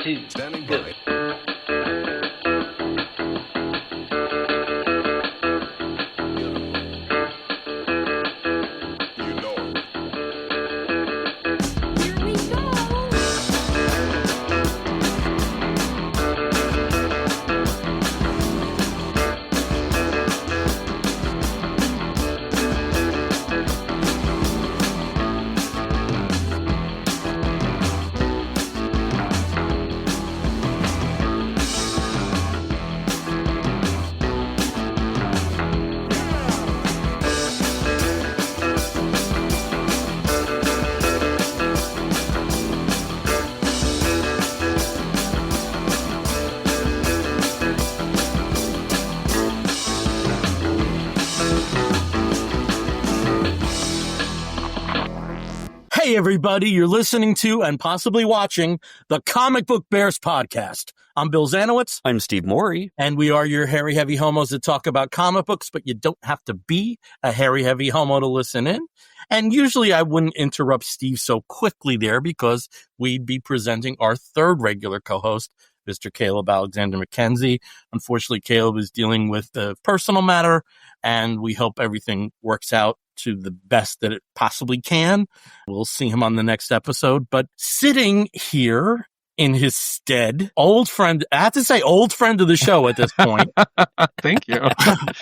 2, Standing go. by. You know it. Here we go. Hey, everybody, you're listening to and possibly watching the Comic Book Bears podcast. I'm Bill Zanowitz, I'm Steve Morey. and we are your hairy, heavy homos that talk about comic books, but you don't have to be a hairy, heavy homo to listen in. And usually I wouldn't interrupt Steve so quickly there because we'd be presenting our third regular co-host, Mr. Caleb Alexander McKenzie. Unfortunately, Caleb is dealing with a personal matter, and we hope everything works out to the best that it possibly can. We'll see him on the next episode. But sitting here in his stead, old friend, I have to say old friend of the show at this point. Thank you.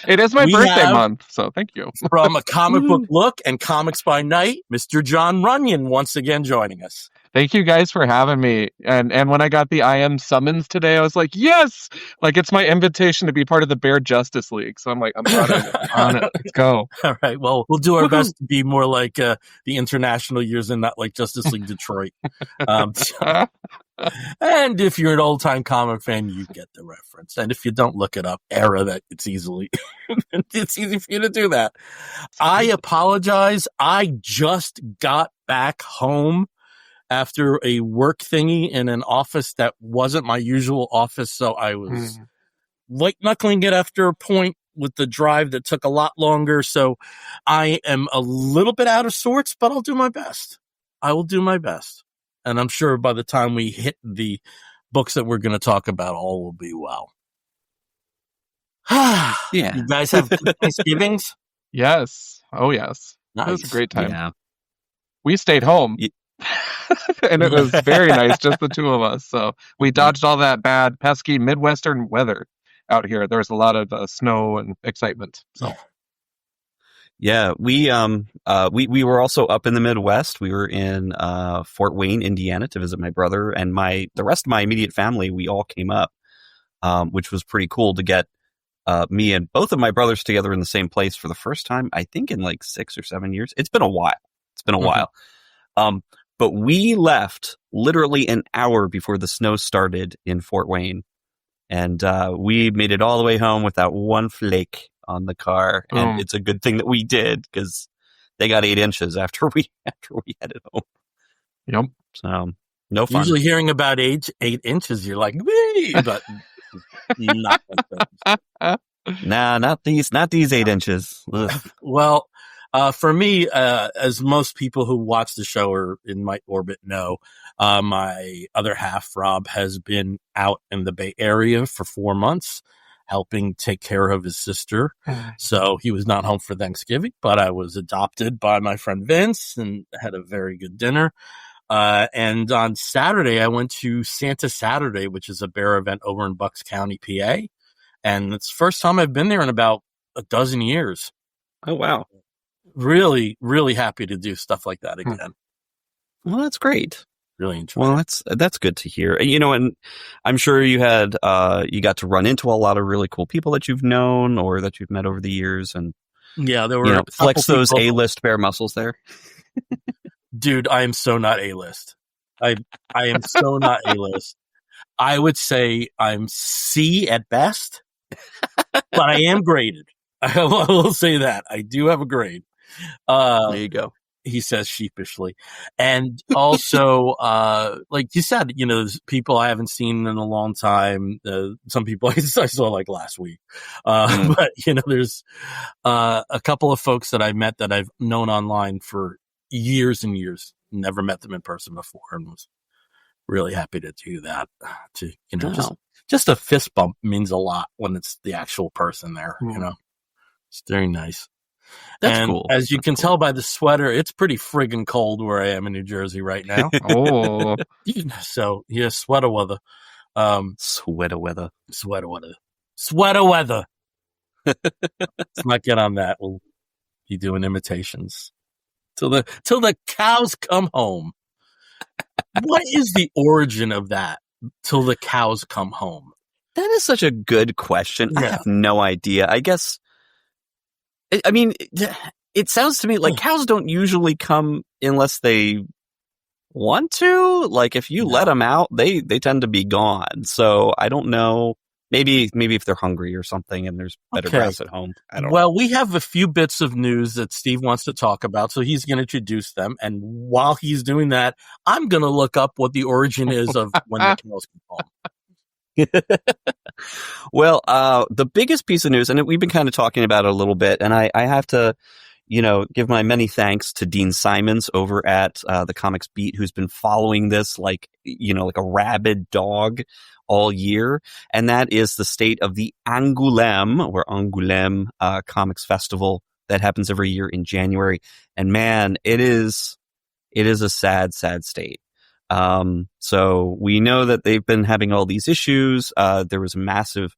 It is my We birthday have- month, so thank you. From A Comic Book Look and Comics by Night, Mr. Jon Runyan once again joining us. Thank you guys for having me. And when I got the IM summons today, I was like, yes! Like, it's my invitation to be part of the Bear Justice League. So I'm like, I'm on it. Let's go. All right. Well, we'll do our best to be more like the international years and not like Justice League Detroit. And if you're an old time comic fan, you get the reference. And if you don't look it up, it's easy for you to do that. I apologize. I just got back home after a work thingy in an office that wasn't my usual office. So I was white knuckling it after a point with the drive that took a lot longer. So I am a little bit out of sorts, but I'll do my best. I will do my best. And I'm sure by the time we hit the books that we're going to talk about, all will be well. Yeah. You guys have good Thanksgivings? Yes. Oh, yes. Nice. It was a great time. Yeah. We stayed home. And it was very nice, just the two of us. So we dodged all that bad, pesky Midwestern weather out here. There was a lot of snow and excitement. So Yeah, we were also up in the Midwest. We were in Fort Wayne, Indiana, to visit my brother and the rest of my immediate family. We all came up, which was pretty cool to get me and both of my brothers together in the same place for the first time. I think in like 6 or 7 years. It's been a while. But we left literally an hour before the snow started in Fort Wayne, and we made it all the way home without one flake on the car. And it's a good thing that we did because they got 8 inches after we headed home. Yep. So no fun. Usually hearing about 8 inches, you're like, wee, but not like that. Nah, not these 8 inches. Ugh. Well, for me, as most people who watch the show or in my orbit know, my other half, Rob, has been out in the Bay Area for 4 months, helping take care of his sister. So he was not home for Thanksgiving, but I was adopted by my friend Vince and had a very good dinner. And on Saturday, I went to Santa Saturday, which is a bear event over in Bucks County, PA. And it's the first time I've been there in about a dozen years. Oh, wow. Really, really happy to do stuff like that again. Well, that's great. Really enjoy Well, it. that's good to hear. And I'm sure you got to run into a lot of really cool people that you've known or that you've met over the years, and Yeah, there were flex those people- A-list bear muscles there. Dude, I am so not A-list. I am so not A-list. I would say I'm C at best, but I am graded. I will say that. I do have a grade. There you go. He says sheepishly. And also, like you said, there's people I haven't seen in a long time. Some people I saw like last week. But, there's a couple of folks that I met that I've known online for years and years. Never met them in person before and was really happy to do that. To just a fist bump means a lot when it's the actual person there. It's very nice. That's cool. As you can tell by the sweater, it's pretty friggin' cold where I am in New Jersey right now. So sweater weather. Sweater weather. Let's not get on that. We'll be doing imitations till the cows come home. What is the origin of that? Till the cows come home. That is such a good question. I have no idea. I guess. I mean, it sounds to me like cows don't usually come unless they want to. Like if you let them out, they tend to be gone. So I don't know. Maybe if they're hungry or something and there's better grass at home. I don't know. We have a few bits of news that Steve wants to talk about, so he's going to introduce them. And while he's doing that, I'm going to look up what the origin is of when the cows come home. Well, the biggest piece of news, and we've been kind of talking about it a little bit, and I have to, give my many thanks to Dean Simons over at the Comics Beat, who's been following this like a rabid dog all year, and that is the state of the Angoulême Comics Festival that happens every year in January. And man, it is a sad, sad state. So we know that they've been having all these issues. There was a massive,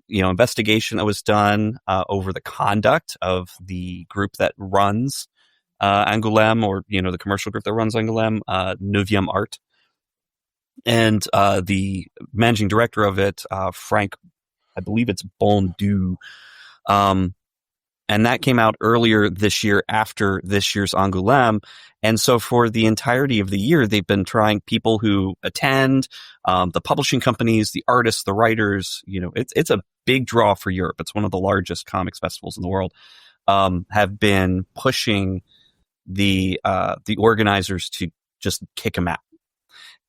investigation that was done over the conduct of the group that runs Angoulême, or the commercial group that runs Angoulême, Neuvième Art. And the managing director of it, Frank, I believe it's Bondu, and that came out earlier this year after this year's Angoulême. And so for the entirety of the year, they've been trying people who attend, the publishing companies, the artists, the writers. It's a big draw for Europe. It's one of the largest comics festivals in the world. Have been pushing the organizers to just kick them out.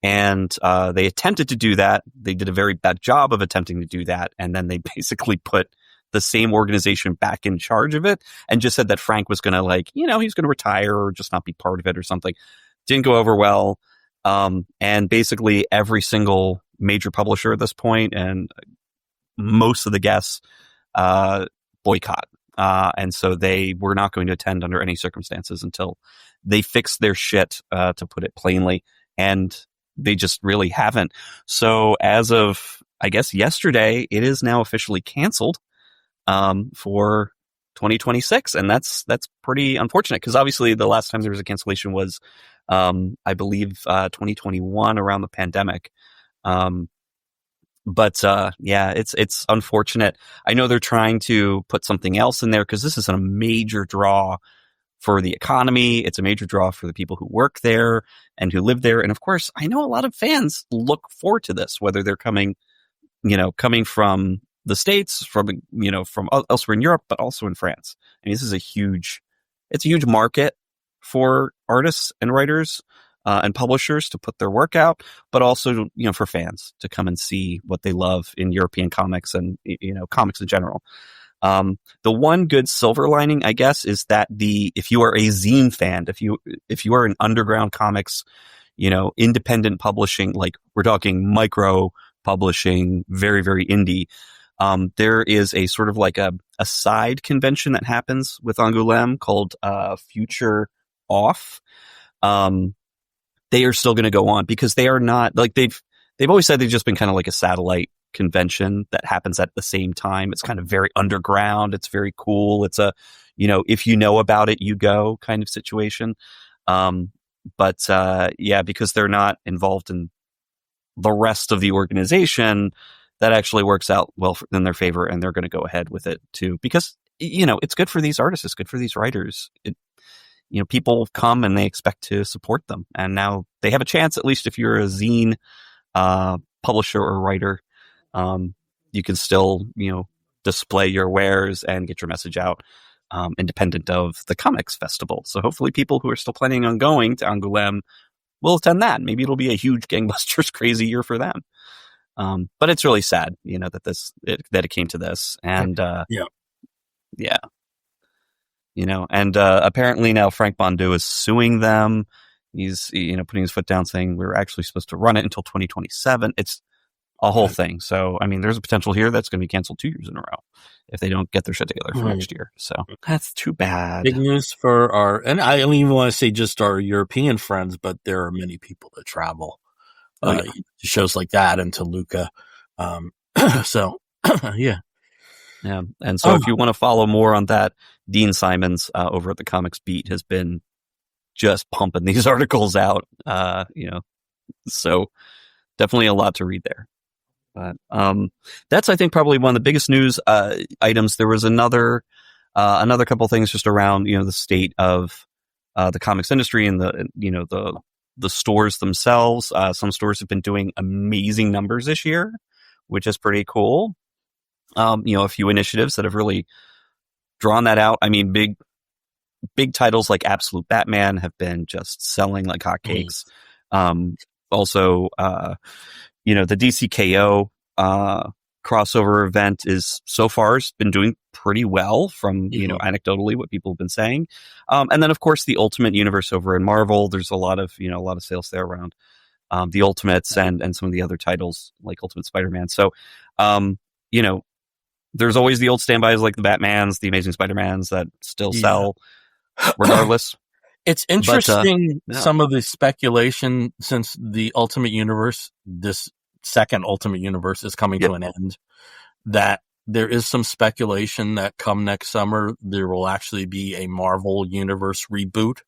And they attempted to do that. They did a very bad job of attempting to do that. And then they basically put the same organization back in charge of it and just said that Frank was going to he's going to retire or just not be part of it or something. Didn't go over well. And basically every single major publisher at this point and most of the guests boycott. And so they were not going to attend under any circumstances until they fixed their shit, to put it plainly. And they just really haven't. So as of, I guess, yesterday, it is now officially canceled for 2026. And that's pretty unfortunate because obviously the last time there was a cancellation was, I believe, 2021 around the pandemic. But it's unfortunate. I know they're trying to put something else in there because this is a major draw for the economy. It's a major draw for the people who work there and who live there. And of course, I know a lot of fans look forward to this, whether they're coming from the States, from elsewhere in Europe, but also in France. I mean, this is a huge market for artists and writers, and publishers to put their work out, but also, for fans to come and see what they love in European comics and, comics in general. The one good silver lining, I guess, is that if you are a zine fan, if you are an underground comics, independent publishing, like we're talking micro publishing, very, very indie, there is a sort of like a side convention that happens with Angoulême called, Future Off. They are still going to go on because they are not like they've always said they've just been kind of like a satellite convention that happens at the same time. It's kind of very underground. It's very cool. It's a, if you know about it, you go kind of situation. But because they're not involved in the rest of the organization, that actually works out well in their favor, and they're going to go ahead with it too, because, it's good for these artists. It's good for these writers. People come and they expect to support them. And now they have a chance, at least if you're a zine, publisher or writer, you can still, display your wares and get your message out, independent of the comics festival. So hopefully people who are still planning on going to Angoulême will attend that. Maybe it'll be a huge gangbusters crazy year for them. But it's really sad, that it came to this. And, apparently now Frank Bondu is suing them. He's, putting his foot down saying we're actually supposed to run it until 2027. It's a whole thing. So, I mean, there's a potential here that's going to be canceled 2 years in a row if they don't get their shit together for next year. So that's too bad. Big news for and I don't even want to say just our European friends, but there are many people that travel to shows like that and to Luca. So, yeah. Yeah. And so if you want to follow more on that, Dean Simons over at the Comics Beat has been just pumping these articles out, so definitely a lot to read there. But that's, I think, probably one of the biggest news items. There was another couple things just around, the state of the comics industry and the stores themselves. Some stores have been doing amazing numbers this year, which is pretty cool. A few initiatives that have really drawn that out. I mean, big titles like Absolute Batman have been just selling like hotcakes. Also, the DCKO crossover event is so far has been doing pretty well from, anecdotally what people have been saying. And then of course the Ultimate Universe over in Marvel, there's a lot of sales there around the Ultimates and some of the other titles like Ultimate Spider-Man. So, there's always the old standbys like the Batmans, the Amazing Spider-Mans that still sell regardless. It's interesting, some of the speculation since the Ultimate Universe, this second Ultimate Universe is coming to an end, that there is some speculation that come next summer, there will actually be a Marvel Universe reboot.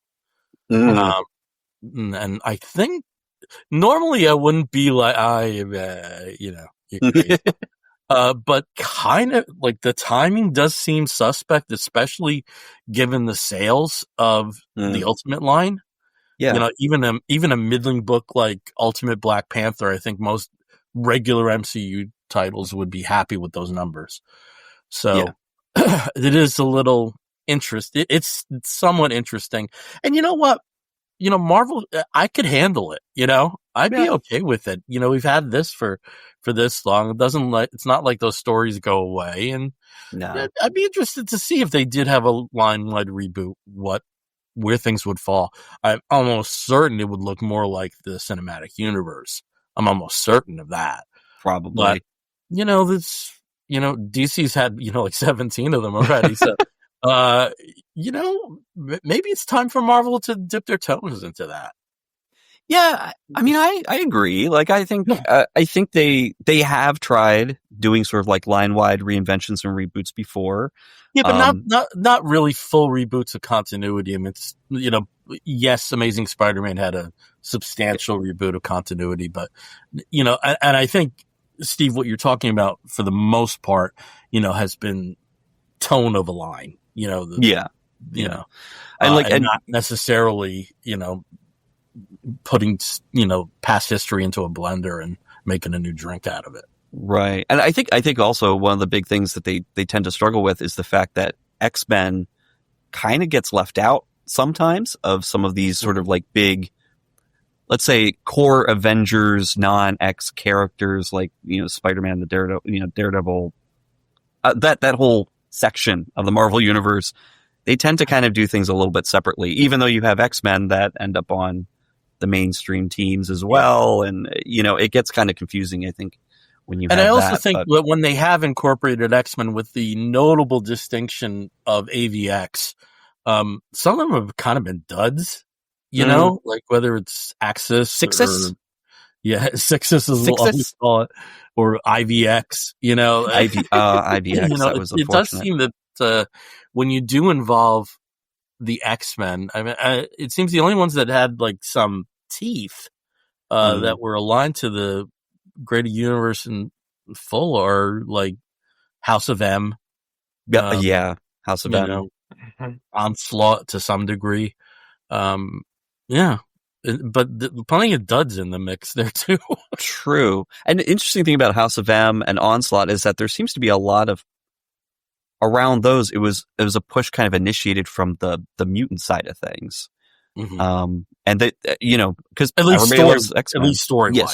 And I think normally I wouldn't be like, you're crazy. But kind of like the timing does seem suspect, especially given the sales of the Ultimate line. Yeah. Even a middling book like Ultimate Black Panther, I think most regular MCU titles would be happy with those numbers. So it is a little interesting. It's somewhat interesting. And you know what? Marvel, I could handle it. I'd be okay with it. We've had this for this long. It's not like those stories go away. And I'd be interested to see if they did have a line-wide reboot, where things would fall. I'm almost certain it would look more like the cinematic universe. I'm almost certain of that. Probably. But, DC's had, like 17 of them already. So, maybe it's time for Marvel to dip their toes into that. Yeah, I mean, I agree. Like, I think they have tried doing sort of like line-wide reinventions and reboots before. Yeah, but not really full reboots of continuity. I mean, it's, yes, Amazing Spider-Man had a substantial reboot of continuity, but, and I think, Steve, what you're talking about for the most part, has been tone of a line, and not necessarily, putting, past history into a blender and making a new drink out of it. Right. And I think also one of the big things that they tend to struggle with is the fact that X-Men kind of gets left out sometimes of some of these sort of like big, let's say, core Avengers, non-X characters like, Spider-Man, the Daredevil, that whole section of the Marvel universe. They tend to kind of do things a little bit separately, even though you have X-Men that end up on the mainstream teams as well. And, it gets kind of confusing, I think, when you have that. And I also think that when they have incorporated X-Men with the notable distinction of AVX, some of them have kind of been duds, like whether it's Axis Sixus? Sixus is what we call it, or IVX, IVX, that was unfortunate. It does seem that when you do involve the X-Men, I mean, it seems the only ones that had like some teeth that were aligned to the greater universe in full are like House of M. House of M. Onslaught to some degree. But plenty of duds in the mix there too. True. And the interesting thing about House of M and Onslaught is that there seems to be a lot of around those. It was a push kind of initiated from the mutant side of things. And that, because at least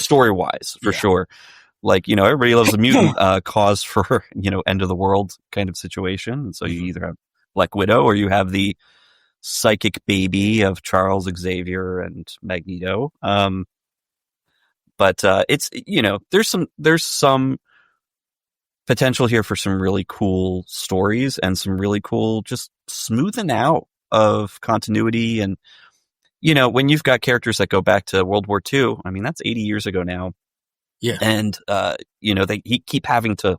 story wise, for sure. Like, everybody loves a mutant cause for, end of the world kind of situation. And so you either have Black Widow or you have the psychic baby of Charles Xavier and Magneto. But it's, there's some potential here for some really cool stories and some really cool just smoothing out of continuity. And, when you've got characters that go back to World War II, I mean, that's 80 years ago now. Yeah. And, they keep having to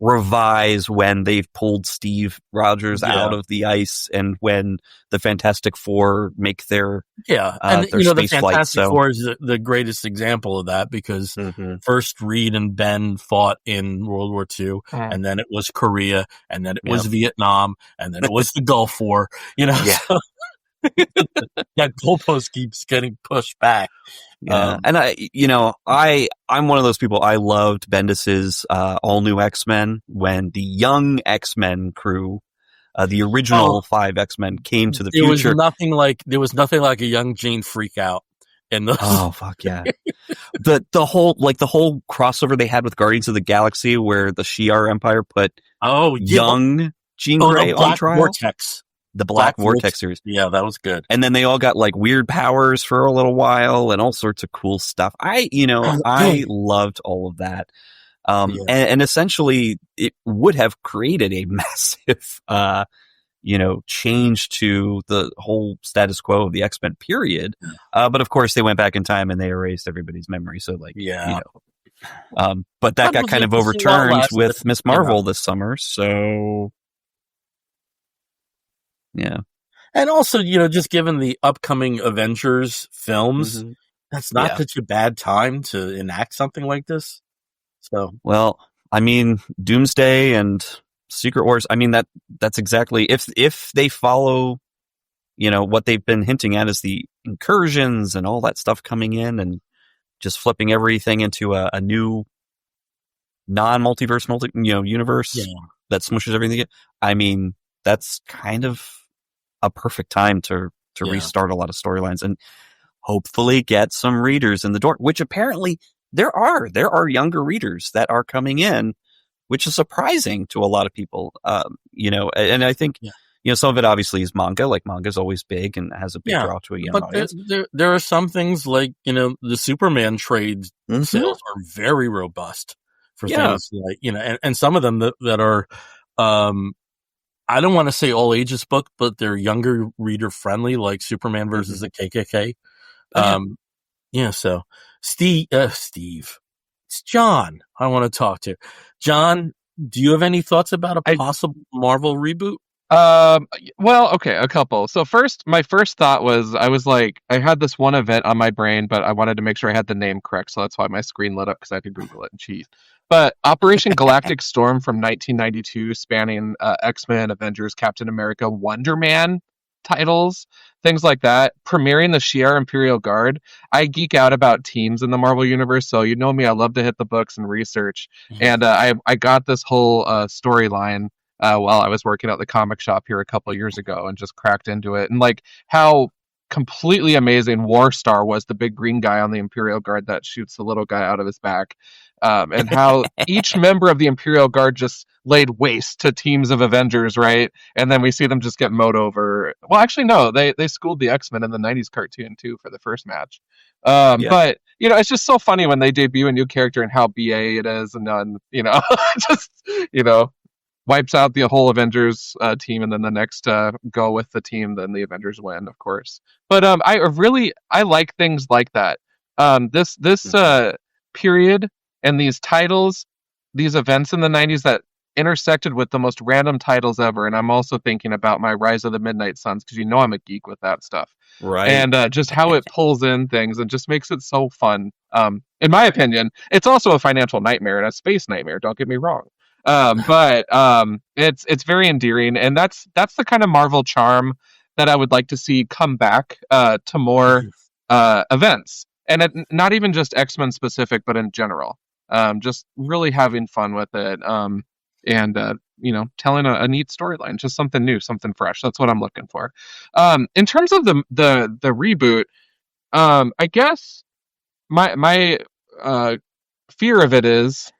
revise when they've pulled Steve Rogers out of the ice and when the Fantastic Four make their and their the space flight. Fantastic So Four is the greatest example of that because first Reed and Ben fought in World War II, and then it was Korea, and then it was Vietnam, and then it was the Gulf War. So that goalpost keeps getting pushed back. Yeah, and I'm one of those people. I loved Bendis's All New X-Men when the young X-Men crew, the original 5 X-Men, came to the future. There was nothing like a young Jean freak out in those. Oh fuck yeah! the whole crossover they had with Guardians of the Galaxy, where the Shi'ar Empire put young Jean Grey on trial. Vortex. The Black Vortex series. Yeah, that was good. And then they all got like weird powers for a little while and all sorts of cool stuff. I loved all of that. And essentially it would have created a massive, change to the whole status quo of the X-Men period. But of course they went back in time and they erased everybody's memory. So but that got kind of overturned with Miss Marvel this summer. So yeah. And also, just given the upcoming Avengers films, that's not such a bad time to enact something like this. So, well, I mean, Doomsday and Secret Wars, I mean, that's exactly, if they follow, what they've been hinting at is the incursions and all that stuff coming in and just flipping everything into a new non-multiverse, universe that smushes everything. I mean, that's kind of a perfect time to restart a lot of storylines and hopefully get some readers in the door, which apparently there are younger readers that are coming in, which is surprising to a lot of people. And I think, some of it obviously is manga, like manga's always big and has a big draw to a young audience. There are some things like, the Superman trade sales are very robust for things like, and some of them that are, I don't want to say all ages book, but they're younger reader friendly, like Superman versus the KKK. So Steve, it's John I want to talk to. John, do you have any thoughts about a possible Marvel reboot? Well, okay, a couple. So my first thought was, I was like, I had this one event on my brain, but I wanted to make sure I had the name correct, so that's why my screen lit up, because I had to Google it and cheat. But Operation Galactic Storm from 1992, spanning X-Men, Avengers, Captain America, Wonder Man titles, things like that, premiering the Shi'ar Imperial Guard. I geek out about teams in the Marvel Universe, so you know me, I love to hit the books and research. And I got this whole storyline while I was working at the comic shop here a couple of years ago and just cracked into it. And like how completely amazing Warstar was, the big green guy on the Imperial Guard that shoots the little guy out of his back. And how each member of the Imperial Guard just laid waste to teams of Avengers, right? And then we see them just get mowed over. Well, actually, no, they schooled the X-Men in the 90s cartoon, too, for the first match. But, it's just so funny when they debut a new character and how BA it is. And then, just, wipes out the whole Avengers team, and then the next go with the team, then the Avengers win, of course. But I like things like that. This period and these titles, these events in the 90s that intersected with the most random titles ever. And I'm also thinking about my Rise of the Midnight Suns, because I'm a geek with that stuff. Right. And just how it pulls in things and just makes it so fun. In my opinion, it's also a financial nightmare and a space nightmare, don't get me wrong. But it's very endearing, and that's the kind of Marvel charm that I would like to see come back to more events, and not even just X-Men specific, but in general. Just really having fun with it, and telling a neat storyline, just something new, something fresh. That's what I'm looking for. In terms of the reboot, I guess my fear of it is,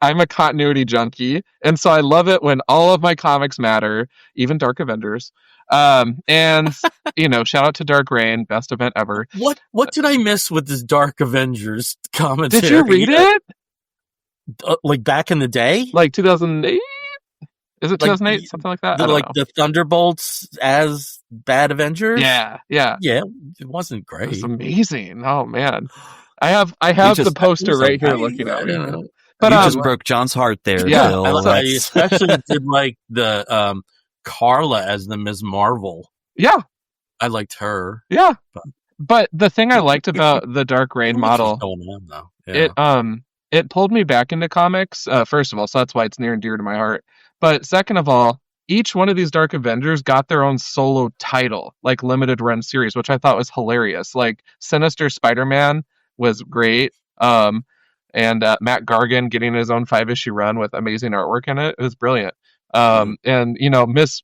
I'm a continuity junkie, and so I love it when all of my comics matter, even Dark Avengers. And shout out to Dark Reign, best event ever. What did I miss with this Dark Avengers commentary? Did you read it? Like back in the day? Like 2008? Is it 2008? Something like that? I don't know. The Thunderbolts as bad Avengers? Yeah. Yeah, it wasn't great. It was amazing. Oh, man. I have the poster right here looking at me. But you just broke John's heart there, yeah, Bill. I especially did like the Carla as the Ms. Marvel. Yeah. I liked her. Yeah. But the thing I liked about the Dark Reign model, it pulled me back into comics, first of all, so that's why it's near and dear to my heart. But second of all, each one of these Dark Avengers got their own solo title, like limited run series, which I thought was hilarious. Like Sinister Spider-Man was great. And Matt Gargan getting his own 5-issue run with amazing artwork in it. It was brilliant. And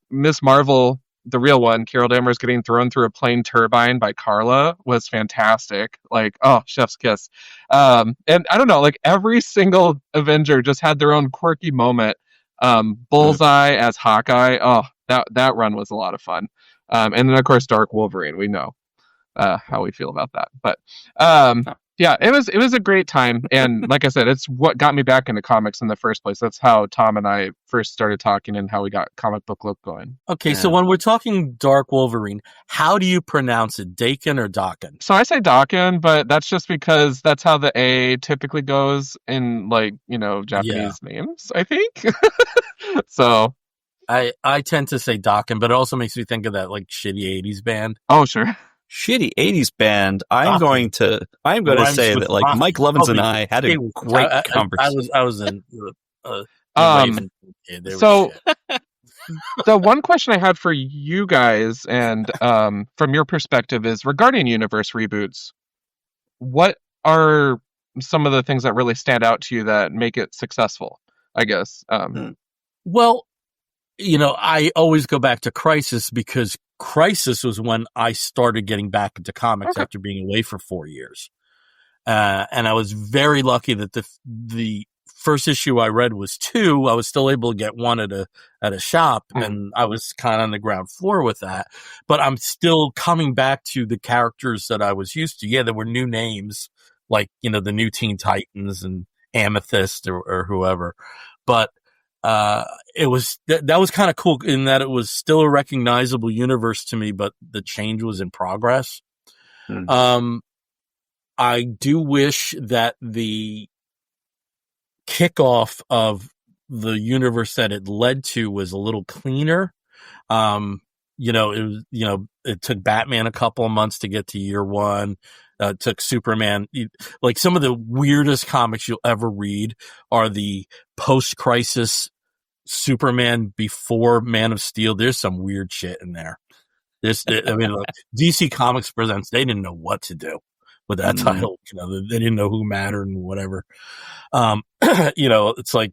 Miss Marvel, the real one, Carol Danvers getting thrown through a plane turbine by Carla was fantastic. Like, oh, chef's kiss. And I don't know, like every single Avenger just had their own quirky moment. Bullseye as Hawkeye. Oh, that run was a lot of fun. And then of course Dark Wolverine. We know how we feel about that. But yeah, it was a great time, and like I said, it's what got me back into comics in the first place. That's how Tom and I first started talking, and how we got Comic Book Look going. Okay, so when we're talking Dark Wolverine, how do you pronounce it, Dakin or Dakin? So I say Dakin, but that's just because that's how the A typically goes in, like, Japanese names, I think. So I tend to say Dakin, but it also makes me think of that like shitty 80s band. Oh, sure. Shitty 80s band. I'm going to say that like Mike Lovins and I had a great conversation. I was in so the one question I had for you guys, and from your perspective, is regarding universe reboots. What are some of the things that really stand out to you that make it successful, I guess? Well, I always go back to Crisis, because Crisis was when I started getting back into comics after being away for 4 years. And I was very lucky that the first issue I read was 2. I was still able to get 1 at a shop, and I was kind of on the ground floor with that. But I'm still coming back to the characters that I was used to. Yeah, there were new names, like, the new Teen Titans and Amethyst or whoever. But it was that was kind of cool in that it was still a recognizable universe to me, but the change was in progress. I do wish that the kickoff of the universe that it led to was a little cleaner. It took Batman a couple of months to get to year 1. It took Superman. Like, some of the weirdest comics you'll ever read are the post-crisis Superman before Man of Steel. There's some weird shit in there. DC Comics Presents, they didn't know what to do with that title. They didn't know who mattered and whatever. It's like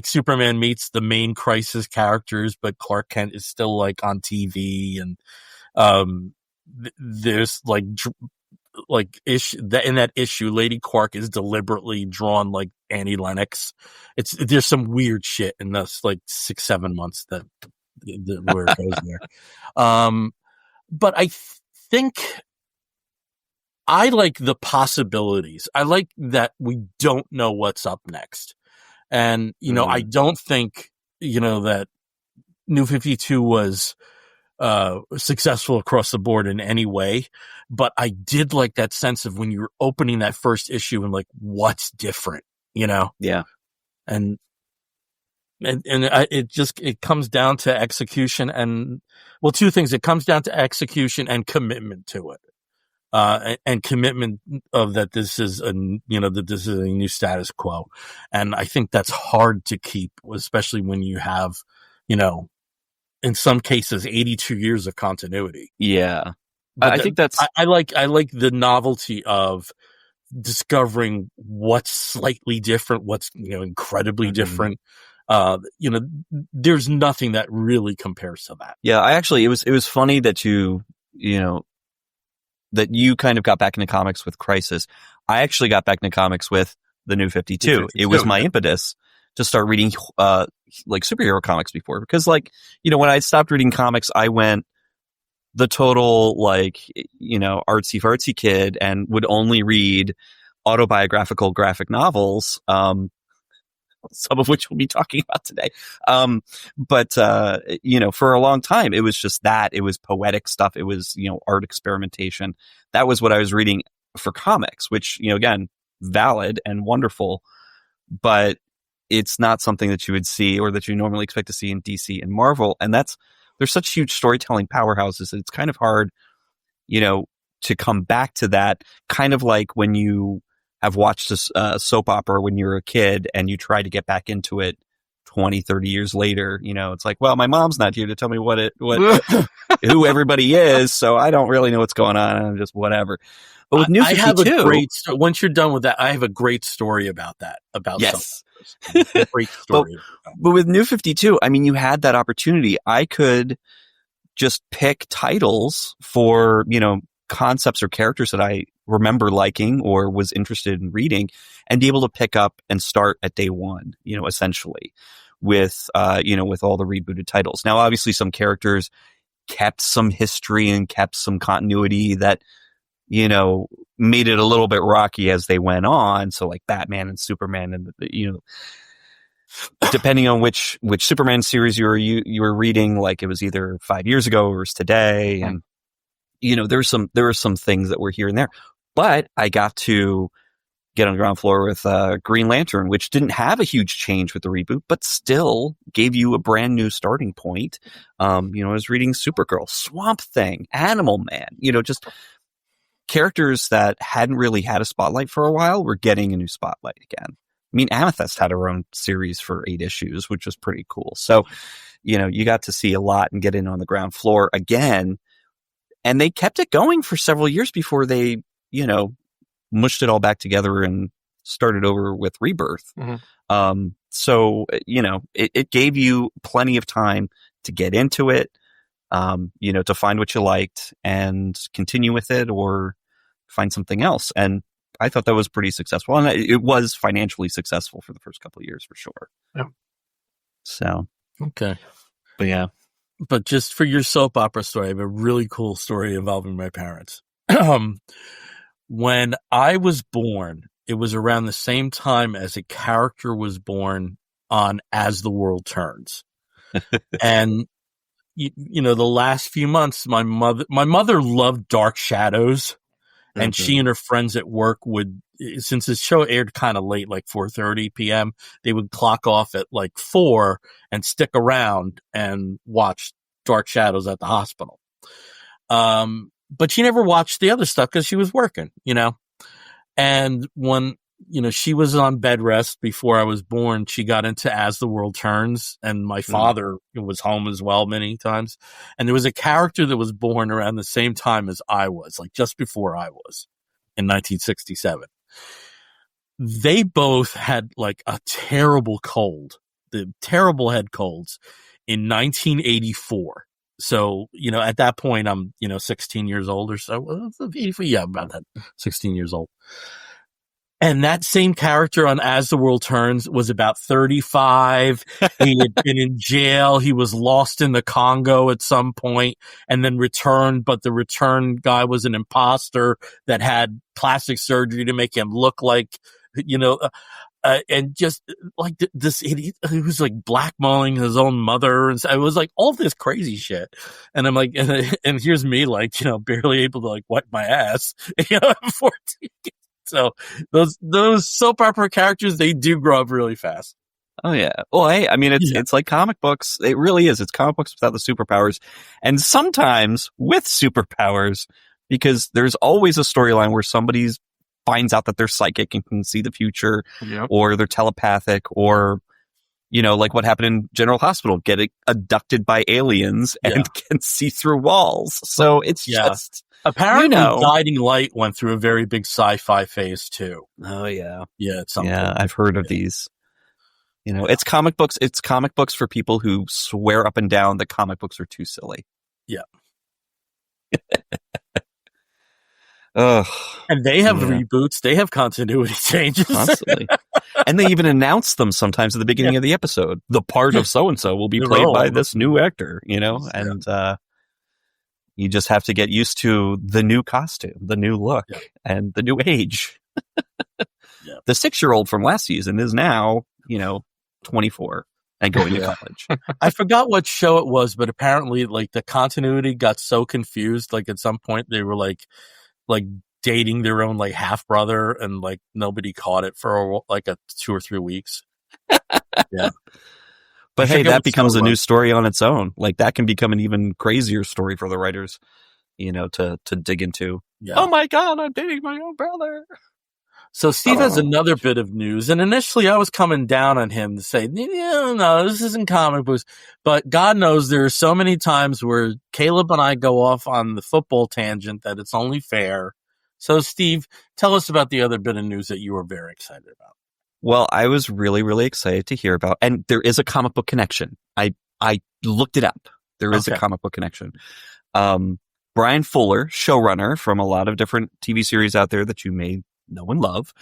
Superman meets the main Crisis characters, but Clark Kent is still like on TV, and there's in that issue, Lady Quark is deliberately drawn like Annie Lennox. There's some weird shit in this like 6-7 months that where it goes there. But I think I like the possibilities. I like that we don't know what's up next. And, I don't think, that New 52 was successful across the board in any way, but I did like that sense of when you were opening that first issue and like, what's different, Yeah. And it comes down to execution and, well, 2 things. It comes down to execution and commitment to it. And commitment of that this is a new status quo. And I think that's hard to keep, especially when you have, in some cases, 82 years of continuity. Yeah. I think that's, I like the novelty of discovering what's slightly different, what's, incredibly different. There's nothing that really compares to that. Yeah. It was funny that that you kind of got back into comics with Crisis. I actually got back into comics with the New 52. It was my impetus to start reading like superhero comics before, because like, you know, when I stopped reading comics, I went the total like, you know, artsy fartsy kid and would only read autobiographical graphic novels, some of which we'll be talking about today. But you know, for a long time, it was just that. It was poetic stuff. It was, you know, art experimentation. That was what I was reading for comics, which, you know, again, valid and wonderful, but it's not something that you would see or that you normally expect to see in DC and Marvel. And they're such huge storytelling powerhouses that it's kind of hard, you know, to come back to that, kind of like when you have watched a soap opera when you were a kid and you try to get back into it 20, 30 years later. You know, it's like, well, my mom's not here to tell me who everybody is, so I don't really know what's going on. I'm just whatever. But with New 52, I have a great once you're done with that, I have a great story about that. Yes. A great story. But with New 52, I mean, you had that opportunity. I could just pick titles for, you know, concepts or characters that I remember liking or was interested in reading, and be able to pick up and start at day one, you know, essentially with, you know, with all the rebooted titles. Now, obviously some characters kept some history and kept some continuity that, you know, made it a little bit rocky as they went on. So like Batman and Superman and, you know, depending on which Superman series you were reading, like it was either 5 years ago or it was today. And, you know, there were some things that were here and there, but I got to get on the ground floor with Green Lantern, which didn't have a huge change with the reboot, but still gave you a brand new starting point. You know, I was reading Supergirl, Swamp Thing, Animal Man, you know, just characters that hadn't really had a spotlight for a while were getting a new spotlight again. I mean, Amethyst had her own series for 8 issues, which was pretty cool. So, you know, you got to see a lot and get in on the ground floor again. And they kept it going for several years before they, you know, mushed it all back together and started over with Rebirth. Mm-hmm. So, you know, it gave you plenty of time to get into it, you know, to find what you liked and continue with it or find something else. And I thought that was pretty successful. And it was financially successful for the first couple of years for sure. Yeah. So, okay. But yeah. But just for your soap opera story, I have a really cool story involving my parents. When I was born, it was around the same time as a character was born on As the World Turns. And, you know, the last few months, my mother loved Dark Shadows. And she and her friends at work would, since the show aired kind of late, like 4:30 p.m., they would clock off at like 4 and stick around and watch Dark Shadows at the hospital. But she never watched the other stuff because she was working, you know. And when, you know, she was on bed rest before I was born, she got into As the World Turns, and my father was home as well many times. And there was a character that was born around the same time as I was, like just before I was, in 1967. They both had like a terrible cold, the terrible head colds in 1984. So, you know, at that point, I'm, you know, 16 years old or so. Yeah, about that, 16 years old. And that same character on As the World Turns was about 35. He had been in jail. He was lost in the Congo at some point and then returned. But the return guy was an imposter that had plastic surgery to make him look like, you know, and just like this, he was like blackmailing his own mother. And it was like all this crazy shit. And I'm like, and here's me, like, you know, barely able to like wipe my ass, you know, at 14. So those soap opera characters, they do grow up really fast. Oh yeah. Well, hey, I mean, it's like comic books. It really is. It's comic books without the superpowers, and sometimes with superpowers, because there's always a storyline where somebody finds out that they're psychic and can see the future, or they're telepathic, or, you know, like what happened in General Hospital, getting abducted by aliens and can see through walls. So it's just. Apparently, Guiding Light went through a very big sci-fi phase too. Oh yeah, yeah, at some point. I've heard of these. You know, it's comic books. It's comic books for people who swear up and down that comic books are too silly. Yeah. Ugh. And they have reboots. They have continuity changes. Constantly. And they even announce them sometimes at the beginning of the episode. The part of so-and-so will be played by this new actor, and you just have to get used to the new costume, the new look, and the new age. The 6-year-old from last season is now, 24 and going to college. I forgot what show it was, but apparently, like, the continuity got so confused. Like, at some point, they were like dating their own like half brother, and like nobody caught it for like a 2 or 3 weeks. But hey, that becomes a new story on its own. Like, that can become an even crazier story for the writers, to dig into. Oh my God, I'm dating my own brother. So Steve has another bit of news, and initially I was coming down on him to say, no, this isn't comic books. But God knows there are so many times where Caleb and I go off on the football tangent that it's only fair. So Steve, tell us about the other bit of news that you were very excited about. Well, I was really, really excited to hear about, and there is a comic book connection. I looked it up. There is a comic book connection. Brian Fuller, showrunner from a lot of different TV series out there that you may know and love,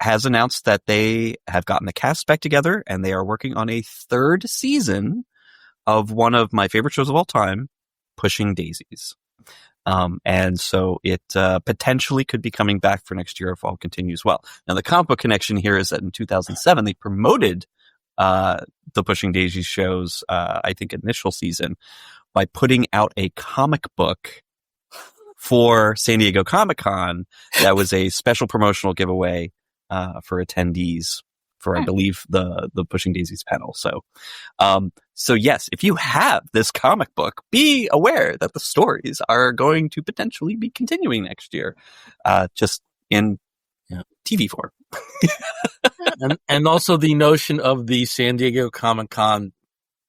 has announced that they have gotten the cast back together and they are working on a 3rd season of one of my favorite shows of all time, Pushing Daisies. And so it potentially could be coming back for next year if all continues well. Now, the comic book connection here is that in 2007, they promoted the Pushing Daisies show's, I think, initial season by putting out a comic book for San Diego Comic-Con that was a special promotional giveaway for attendees for, I believe, the Pushing Daisies panel. So yes, if you have this comic book, be aware that the stories are going to potentially be continuing next year, just in TV form. and also the notion of the San Diego Comic-Con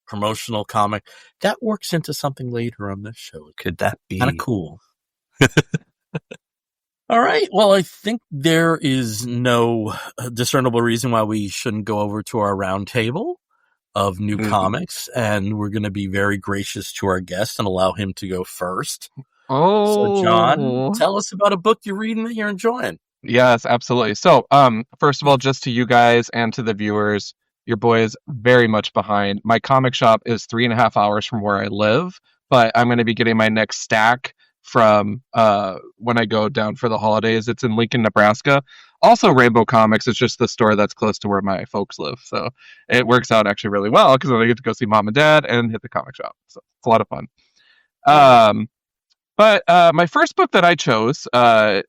promotional comic that works into something later on this show. Could that be kind of cool? All right. Well, I think there is no discernible reason why we shouldn't go over to our roundtable of new comics, and we're going to be very gracious to our guest and allow him to go first. So, John, tell us about a book you're reading that you're enjoying. Yes, absolutely. So, first of all, just to you guys and to the viewers, your boy is very much behind. My comic shop is 3.5 hours from where I live, but I'm going to be getting my next stack from when I go down for the holidays. It's in Lincoln, Nebraska. Also Rainbow Comics. It's just the store that's close to where my folks live. So it works out actually really well because I get to go see mom and dad and hit the comic shop. So it's a lot of fun. But my first book that I chose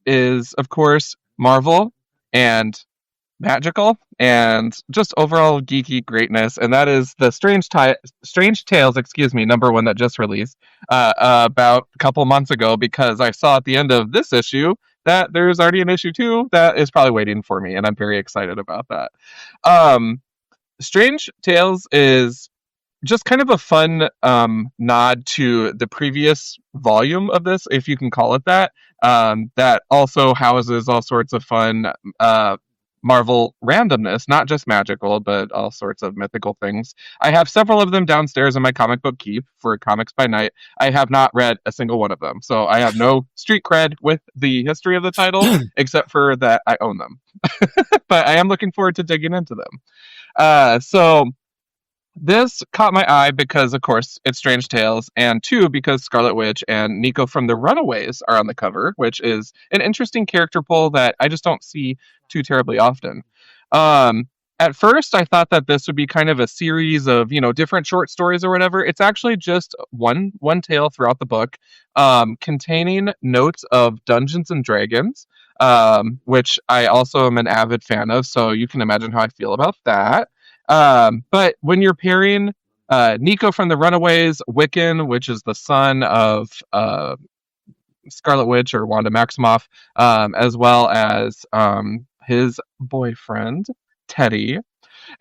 is, of course, Marvel and magical and just overall geeky greatness, and that is the Strange Tales, #1 that just released about a couple months ago, because I saw at the end of this issue that there's already an issue 2 that is probably waiting for me, and I'm very excited about that. Strange Tales is just kind of a fun nod to the previous volume of this, if you can call it that, that also houses all sorts of fun Marvel randomness, not just magical, but all sorts of mythical things. I have several of them downstairs in my comic book keep for Comics by Night. I have not read a single one of them, so I have no street cred with the history of the title, except for that I own them. But I am looking forward to digging into them. So this caught my eye because, of course, it's Strange Tales, and 2, because Scarlet Witch and Nico from the Runaways are on the cover, which is an interesting character pull that I just don't see too terribly often. At first, I thought that this would be kind of a series of, different short stories or whatever. It's actually just one tale throughout the book, containing notes of Dungeons and Dragons, which I also am an avid fan of, so you can imagine how I feel about that. But when you're pairing Nico from the Runaways, Wiccan, which is the son of Scarlet Witch or Wanda Maximoff, as well as his boyfriend, Teddy.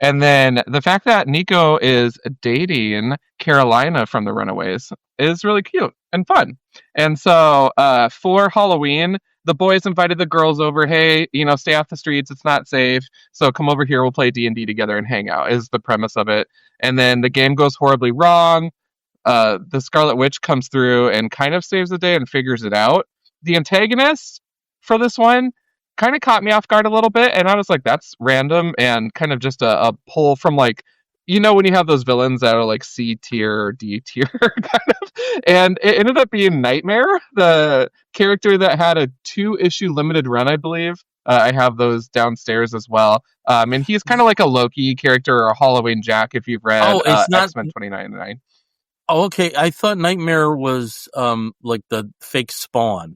And then the fact that Nico is dating Carolina from the Runaways is really cute and fun. And so for Halloween, the boys invited the girls over. Hey, stay off the streets. It's not safe. So come over here. We'll play D&D together and hang out, is the premise of it. And then the game goes horribly wrong. The Scarlet Witch comes through and kind of saves the day and figures it out. the antagonist for this one kind of caught me off guard a little bit, and I was like, that's random and kind of just a pull from like, you know, when you have those villains that are like C tier or D tier kind of, and it ended up being Nightmare, the character that had a 2-issue limited run, I believe. I have those downstairs as well. And he's kind of like a Loki character or a Halloween Jack if you've read X-Men 2099. Oh, okay. I thought Nightmare was like the fake Spawn.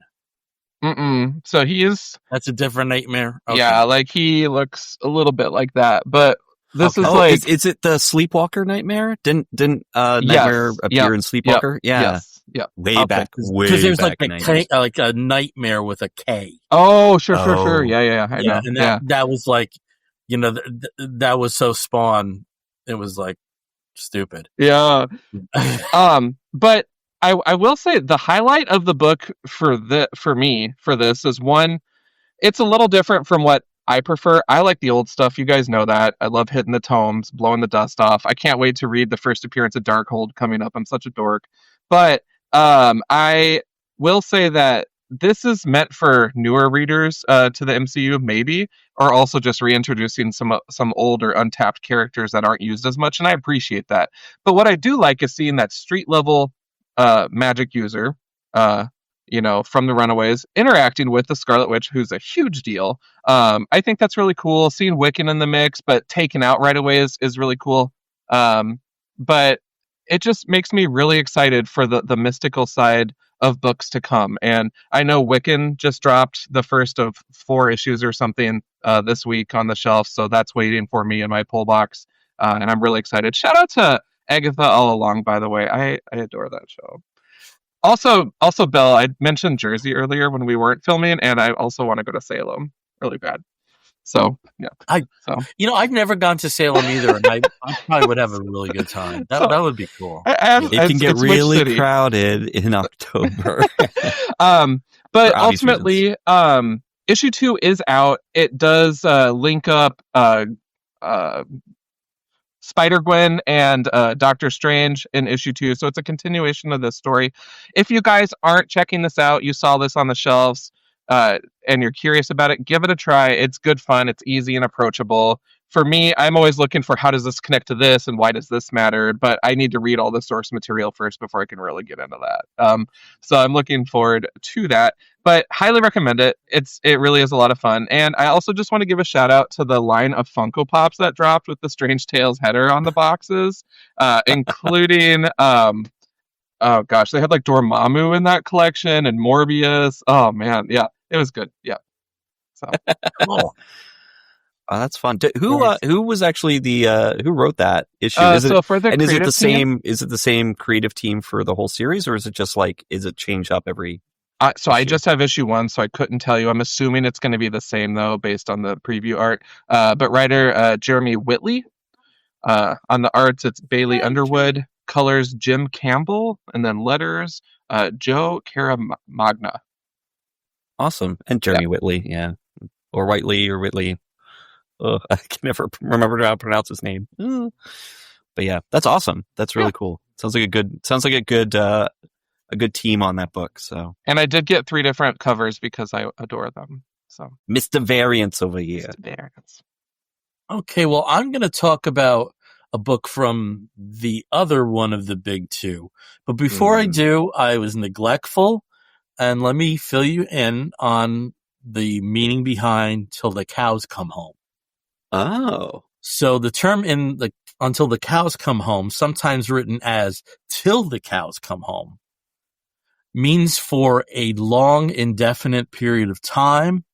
So he is. That's a different Nightmare. Okay. Yeah, like he looks a little bit like that, but this is like. Is it the Sleepwalker Nightmare? Didn't Nightmare appear in Sleepwalker? Yeah. Yes. Yeah. Way back. Because there's like a Nightmare with a K. Oh, sure. Yeah. I know. And that was like, you know, that was so Spawn. It was like stupid. Yeah. But I will say the highlight of the book for this is one, it's a little different from what I prefer. I like the old stuff. You guys know that. I love hitting the tomes, blowing the dust off. I can't wait to read the first appearance of Darkhold coming up. I'm such a dork. But I will say that this is meant for newer readers to the MCU, maybe, or also just reintroducing some older untapped characters that aren't used as much, and I appreciate that. But what I do like is seeing that street level magic user, you know, from the Runaways interacting with the Scarlet Witch, who's a huge deal. I think that's really cool. Seeing Wiccan in the mix, but taken out right away is really cool. But it just makes me really excited for the mystical side of books to come. And I know Wiccan just dropped the first of 4 issues or something this week on the shelf, so that's waiting for me in my pull box, and I'm really excited. Shout out to Agatha all along, by the way. I adore that show. Also, Bill, I mentioned Jersey earlier when we weren't filming, and I also want to go to Salem really bad. So, yeah. I've never gone to Salem either, and I probably would have a really good time. That would be cool. It can get really crowded in October. But ultimately, issue 2 is out. It does link up Spider-Gwen and Doctor Strange in issue 2, so it's a continuation of the story. If you guys aren't checking this out, you saw this on the shelves, and you're curious about it, give it a try. It's good fun. It's easy and approachable. For me, I'm always looking for how does this connect to this and why does this matter, but I need to read all the source material first before I can really get into that. So I'm looking forward to that, but highly recommend it. It really is a lot of fun. And I also just want to give a shout out to the line of Funko Pops that dropped with the Strange Tales header on the boxes, including oh gosh, they had like Dormammu in that collection and Morbius. Oh man, yeah, it was good. Yeah. So cool. Oh, that's fun. Who was actually who wrote that issue? Is it the same? Is it the same creative team for the whole series, or is it just like it changed up every? So I just have issue 1, so I couldn't tell you. I'm assuming it's going to be the same though, based on the preview art. But writer Jeremy Whitley. On the arts, it's Bailey Underwood. Colors Jim Campbell, and then letters Joe Caramagna. Awesome. And Jeremy Whitley, yeah, or Whiteley or Whitley. I can never remember how to pronounce his name. But yeah, that's awesome. That's really cool. Sounds like a good team on that book. So, and I did get 3 different covers because I adore them. So, Mr. Variants over here. Mr. Variants. Okay, well, I'm going to talk about a book from the other one of the big 2. But before I do, I was neglectful, and let me fill you in on the meaning behind Till the Cows Come Home. Oh. So the term Until the Cows Come Home, sometimes written as Till the Cows Come Home, means for a long, indefinite period of time.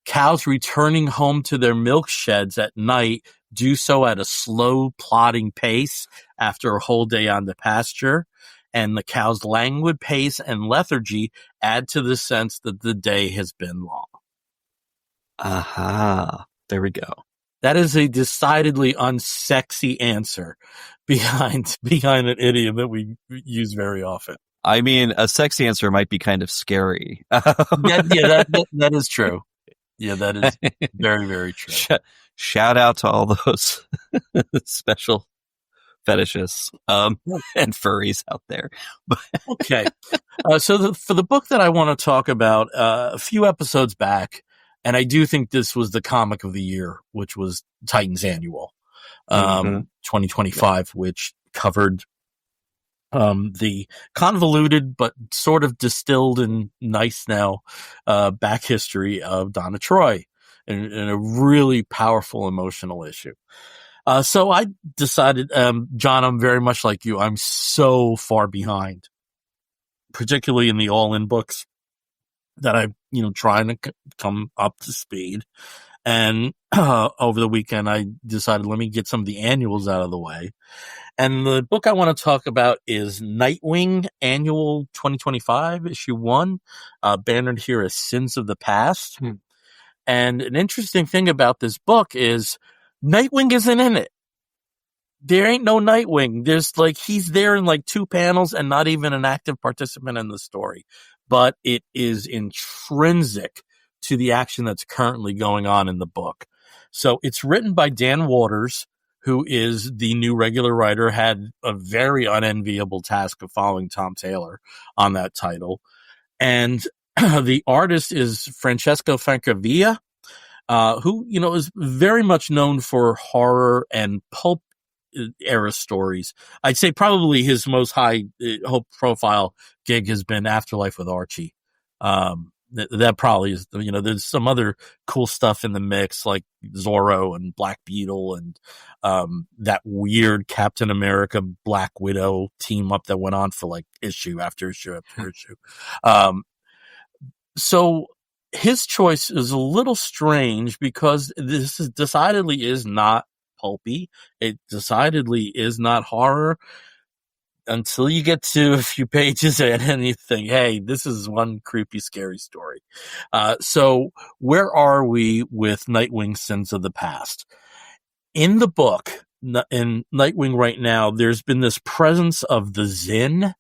Cows returning home to their milk sheds at night do so at a slow, plodding pace after a whole day on the pasture, and the cow's languid pace and lethargy add to the sense that the day has been long. Aha. There we go. That is a decidedly unsexy answer behind an idiom that we use very often. I mean, a sexy answer might be kind of scary. That is true. Yeah, that is very, very true. Shout out to all those special fetishists and furries out there. Okay. So for the book that I want to talk about, a few episodes back, and I do think this was the comic of the year, which was Titans Annual 2025, which covered the convoluted but sort of distilled and nice now back history of Donna Troy in a really powerful emotional issue. So I decided, John, I'm very much like you. I'm so far behind, particularly in the all-in books, that I'm, trying to come up to speed. And over the weekend, I decided, let me get some of the annuals out of the way. And the book I want to talk about is Nightwing Annual 2025, issue 1, bannered here as Sins of the Past. And an interesting thing about this book is Nightwing isn't in it. There ain't no Nightwing. There's he's there in 2 panels and not even an active participant in the story. But it is intrinsic to the action that's currently going on in the book. So it's written by Dan Waters, who is the new regular writer, had a very unenviable task of following Tom Taylor on that title. And the artist is Francesco Francavilla, who, is very much known for horror and pulp era stories. I'd say probably his most high profile gig has been Afterlife with Archie. That probably is, there's some other cool stuff in the mix, like Zorro and Black Beetle and that weird Captain America Black Widow team up that went on for issue after issue after issue. So his choice is a little strange because this decidedly is not pulpy. It decidedly is not horror until you get to a few pages in and you think, hey, this is one creepy, scary story. So where are we with Nightwing Sins of the Past? In the book, in Nightwing right now, there's been this presence of the Zin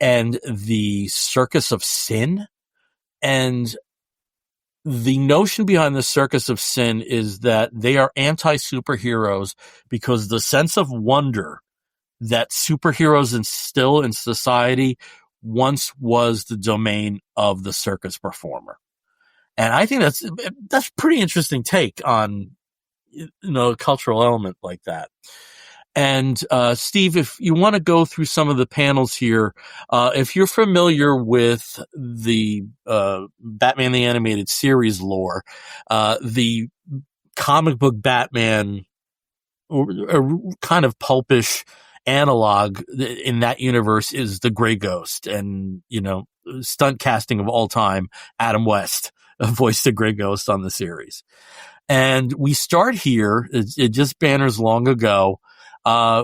and the Circus of Sin. And the notion behind the Circus of Sin is that they are anti-superheroes because the sense of wonder that superheroes instill in society once was the domain of the circus performer. And I think that's a pretty interesting take on, a cultural element like that. And, Steve, if you want to go through some of the panels here, if you're familiar with the, Batman the Animated Series lore, the comic book Batman, a kind of pulpish analog in that universe is the Gray Ghost, and stunt casting of all time, Adam West voiced the Gray Ghost on the series. And we start here, it just banners long ago,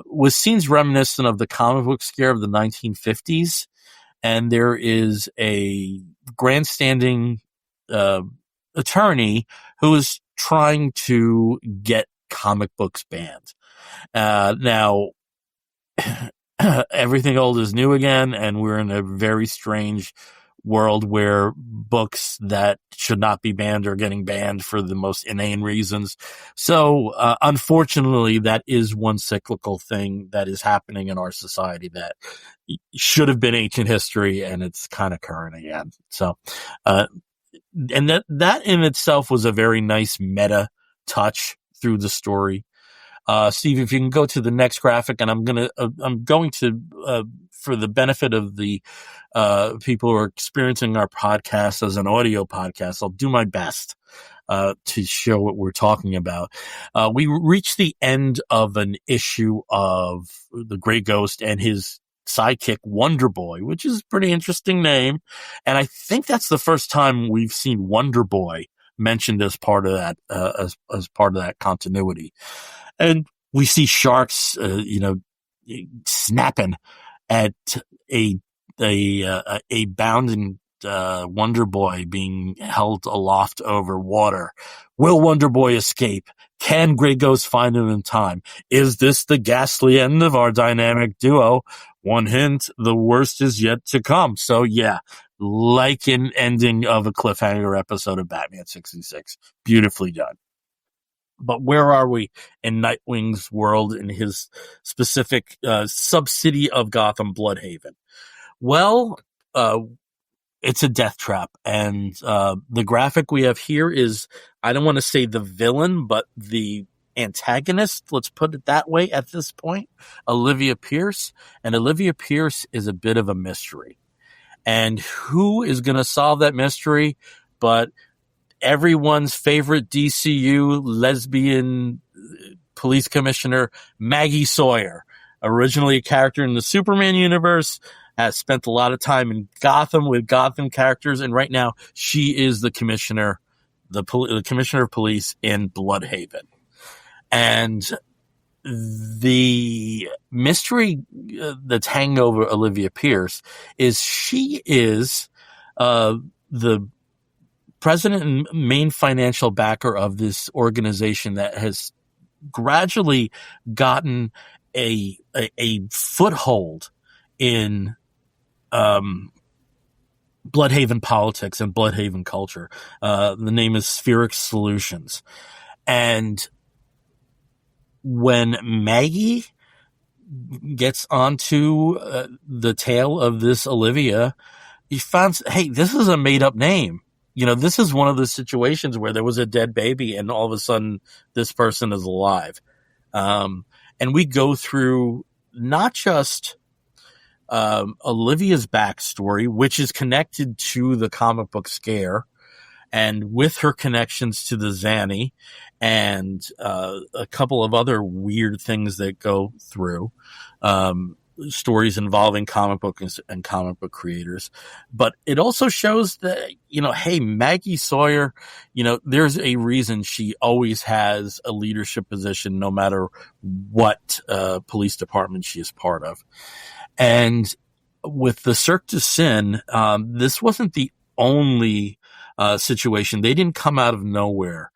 with scenes reminiscent of the comic book scare of the 1950s, and there is a grandstanding attorney who is trying to get comic books banned. Now, everything old is new again, and we're in a very strange world where books that should not be banned are getting banned for the most inane reasons. So, unfortunately, that is one cyclical thing that is happening in our society that should have been ancient history, and it's kind of current again. So, and that in itself was a very nice meta touch through the story. Steve, if you can go to the next graphic, and I'm going to, for the benefit of the, people who are experiencing our podcast as an audio podcast, I'll do my best, to show what we're talking about. We reached the end of an issue of the Gray Ghost and his sidekick Wonder Boy, which is a pretty interesting name. And I think that's the first time we've seen Wonder Boy mentioned as part of that, as part of that continuity. And we see sharks, snapping at a bounding, Wonder Boy being held aloft over water. Will Wonder Boy escape? Can Gray Ghost find him in time? Is this the ghastly end of our dynamic duo? One hint, the worst is yet to come. So yeah, like an ending of a cliffhanger episode of Batman 66. Beautifully done. But where are we in Nightwing's world, in his specific sub-city of Gotham, Bludhaven? Well, it's a death trap. And the graphic we have here is, I don't want to say the villain, but the antagonist, let's put it that way at this point, Olivia Pierce. And Olivia Pierce is a bit of a mystery. And who is going to solve that mystery but everyone's favorite DCU lesbian police commissioner, Maggie Sawyer, originally a character in the Superman universe, has spent a lot of time in Gotham with Gotham characters, and right now she is the commissioner, the commissioner of police in Bludhaven. And the mystery that's hanging over Olivia Pierce is she is the president and main financial backer of this organization that has gradually gotten a foothold in Bludhaven politics and Bludhaven culture. The name is Spheric Solutions. And when Maggie gets onto the tail of this Olivia, he finds, hey, this is a made-up name. You know, this is one of the situations where there was a dead baby and all of a sudden this person is alive. And we go through not just Olivia's backstory, which is connected to the comic book scare, and with her connections to the Zanny and a couple of other weird things that go through. Stories involving comic books and comic book creators. But it also shows that, you know, hey, Maggie Sawyer, you know, there's a reason she always has a leadership position no matter what police department she is part of. And with the Cirque du Sin, this wasn't the only situation. They didn't come out of nowhere.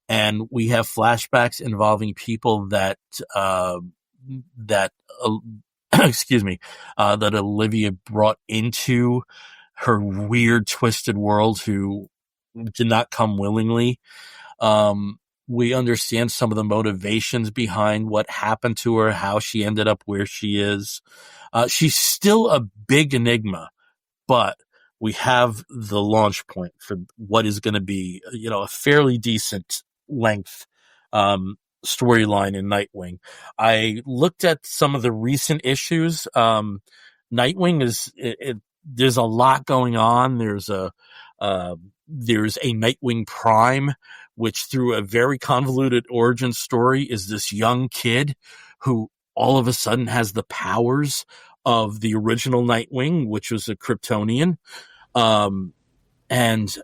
And we have flashbacks involving people that excuse me, that Olivia brought into her weird, twisted world, who did not come willingly. We understand some of the motivations behind what happened to her, how she ended up where she is. She's still a big enigma, but we have the launch point for what is going to be, you know, a fairly decent length storyline in Nightwing. I looked at some of the recent issues. Nightwing is there's a lot going on. There's a Nightwing Prime, which through a very convoluted origin story is this young kid who all of a sudden has the powers of the original Nightwing, which was a Kryptonian. And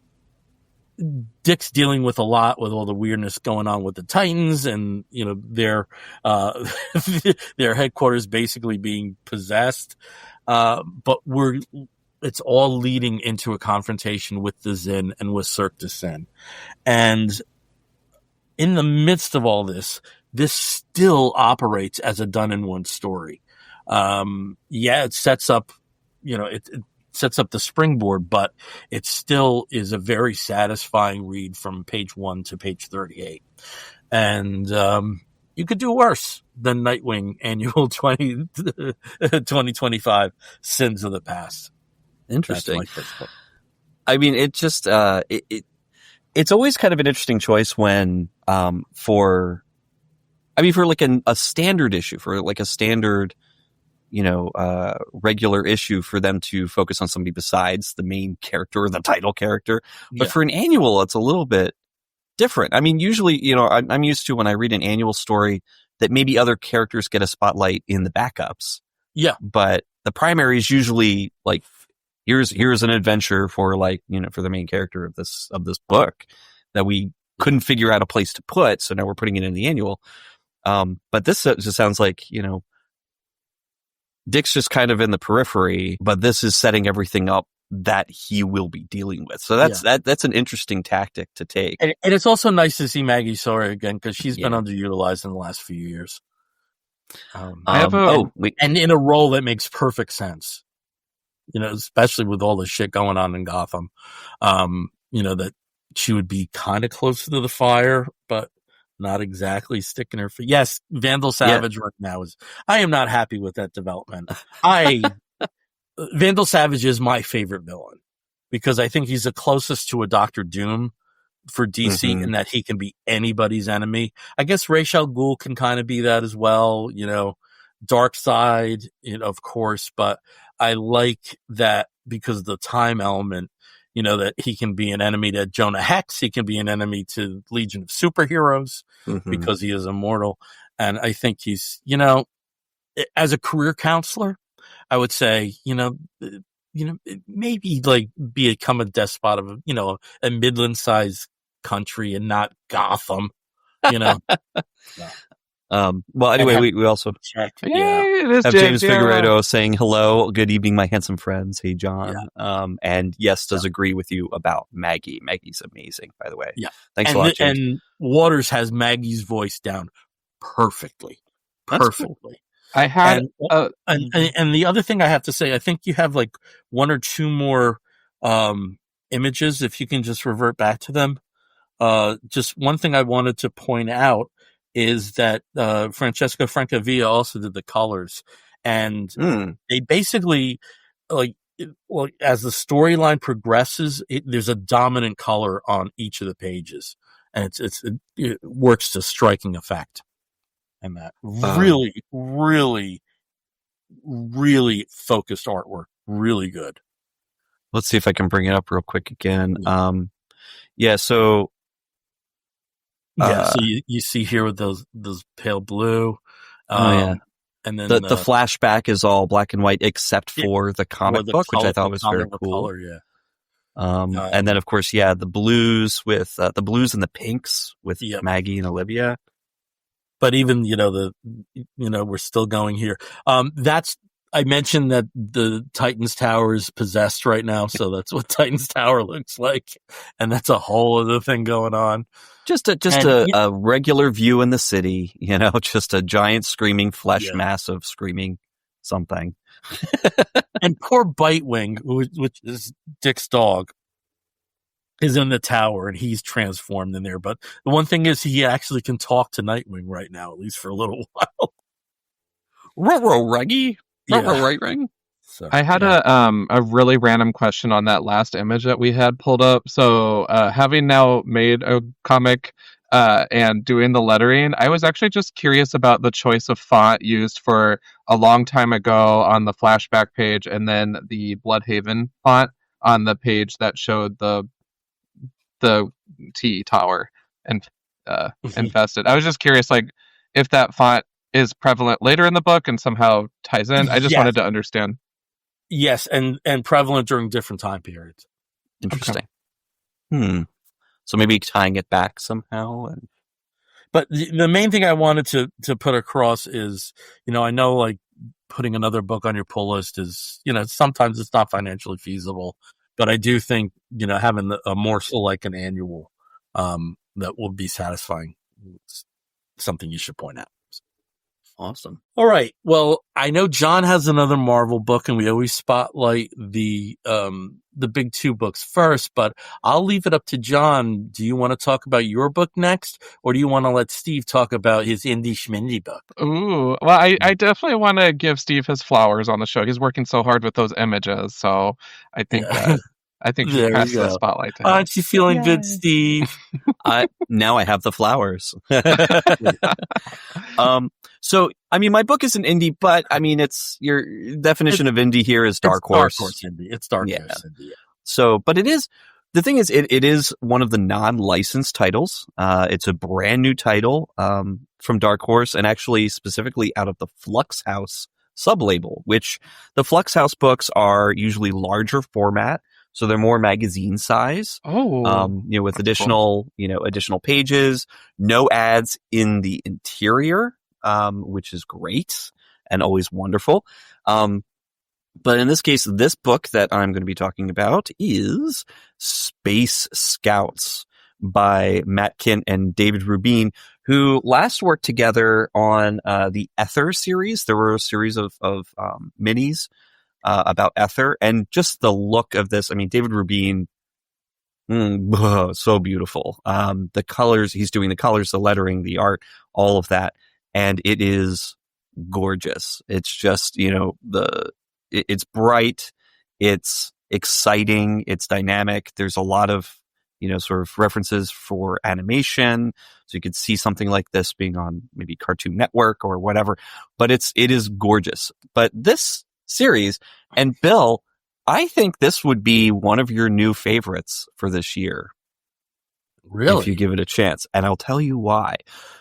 Dick's dealing with a lot with all the weirdness going on with the Titans and, you know, their headquarters basically being possessed. But it's all leading into a confrontation with the Zin and with Cirque du Sin. And in the midst of all this still operates as a done-in-one story. It sets up, you know, it sets up the springboard, but it still is a very satisfying read from page 1 to page 38. And you could do worse than Nightwing Annual 2025 Sins of the Past. Interesting. I mean, it just it's always kind of an interesting choice when for like a standard issue, for like a standard, you know, regular issue, for them to focus on somebody besides the main character or the title character. But for an annual, it's a little bit different. I mean, usually, you know, I'm used to when I read an annual story that maybe other characters get a spotlight in the backups. Yeah. But the primary is usually like, here's an adventure for, like, you know, for the main character of this book that we couldn't figure out a place to put. So now we're putting it in the annual. But this just sounds like, you know, Dick's just kind of in the periphery, but this is setting everything up that he will be dealing with. So that's an interesting tactic to take. And it's also nice to see Maggie Sawyer again, because she's been underutilized in the last few years. And in a role that makes perfect sense. You know, especially with all the shit going on in Gotham. You know, that she would be kind of close to the fire, but not exactly sticking her feet. Yes, Vandal Savage right now I am not happy with that development. Vandal Savage is my favorite villain because I think he's the closest to a Doctor Doom for DC in that he can be anybody's enemy. I guess Ra's al Ghul can kind of be that as well, Darkseid, of course, but I like that because of the time element, that he can be an enemy to Jonah Hex, he can be an enemy to Legion of Superheroes because he is immortal. And I think he's, as a career counselor, I would say, maybe like become a despot of, a Midland-sized country and not Gotham, Well, anyway, we also have James Figueredo saying hello, good evening, my handsome friends. Hey, John. Yeah. And yes, does agree with you about Maggie. Maggie's amazing, by the way. Yeah. Thanks a lot, James. And Waters has Maggie's voice down perfectly. Perfectly. I had and the other thing I have to say, I think you have like one or two more images. If you can just revert back to them. Just one thing I wanted to point out is that Francesco Francavilla also did the colors, and they basically as the storyline progresses, there's a dominant color on each of the pages, and it works to striking effect. And that really, really, really focused artwork. Really good. Let's see if I can bring it up real quick again. So you see here with those pale blue. And then the flashback is all black and white except for the comic book, which I thought was very cool. Color, yeah. And then of course, the blues with the blues and the pinks with Maggie and Olivia. But even, we're still going here. I mentioned that the Titan's Tower is possessed right now, so that's what Titan's Tower looks like. And that's a whole other thing going on. Just a regular view in the city, just a giant screaming flesh mass of screaming something. And poor Bitewing, which is Dick's dog, is in the tower and he's transformed in there. But the one thing is he actually can talk to Nightwing right now, at least for a little while. Ruh-roh, Reggie. Right ring. So, I had a really random question on that last image that we had pulled up. So having now made a comic and doing the lettering, I was actually just curious about the choice of font used for a long time ago on the flashback page and then the Bludhaven font on the page that showed the T tower and infested. I was just curious, like, if that font is prevalent later in the book and somehow ties in. I just wanted to understand. Yes, and prevalent during different time periods. Interesting. Okay. So maybe tying it back somehow. But the main thing I wanted to put across is, I know like putting another book on your pull list is, sometimes it's not financially feasible. But I do think, having a morsel like an annual that will be satisfying is something you should point out. Awesome. All right. Well, I know John has another Marvel book, and we always spotlight the big two books first, but I'll leave it up to John. Do you want to talk about your book next, or do you want to let Steve talk about his indie schmindy book? Ooh, well, I definitely want to give Steve his flowers on the show. He's working so hard with those images, so I think we pass the spotlight to him. Aren't you feeling good, Steve? Now I have the flowers. So, my book is an indie, but it's your definition of indie here is Dark Horse. Dark Horse indie. It's Dark Horse indie. So, but it is, the thing is, it is one of the non-licensed titles. It's a brand new title, from Dark Horse, and actually specifically out of the Flux House sublabel, which the Flux House books are usually larger format. So they're more magazine size. With additional pages, no ads in the interior, which is great and always wonderful. But in this case, this book that I'm going to be talking about is Space Scouts by Matt Kindt and David Rubin, who last worked together on the Ether series. There were a series of minis about Ether, and just the look of this. David Rubin So beautiful. The colors, he's doing the colors, the lettering, the art, all of that. And it is gorgeous. It's just, it's bright. It's exciting. It's dynamic. There's a lot of, sort of references for animation. So you could see something like this being on maybe Cartoon Network or whatever, but it is gorgeous. But this series, and Bill, I think this would be one of your new favorites for this year. Really? If you give it a chance. And I'll tell you why.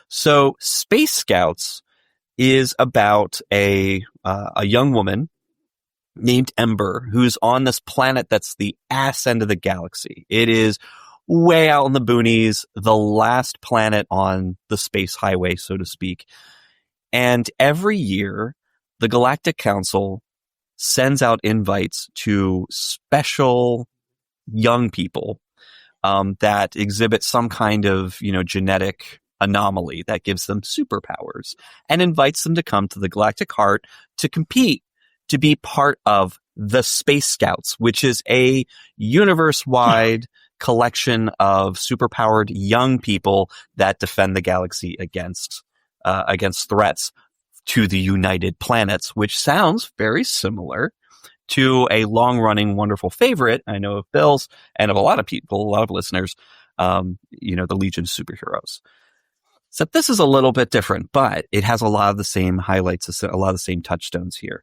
So Space Scouts is about a young woman named Ember who's on this planet that's the ass end of the galaxy. It is way out in the boonies, the last planet on the space highway, so to speak. And every year, the Galactic Council sends out invites to special young people that exhibit some kind of, genetic anomaly that gives them superpowers, and invites them to come to the Galactic Heart to compete, to be part of the Space Scouts, which is a universe-wide collection of superpowered young people that defend the galaxy against threats to the United Planets, which sounds very similar to a long-running wonderful favorite, I know, of Bill's and of a lot of people, a lot of listeners, the Legion of Superheroes. Except this is a little bit different, but it has a lot of the same highlights, a lot of the same touchstones here.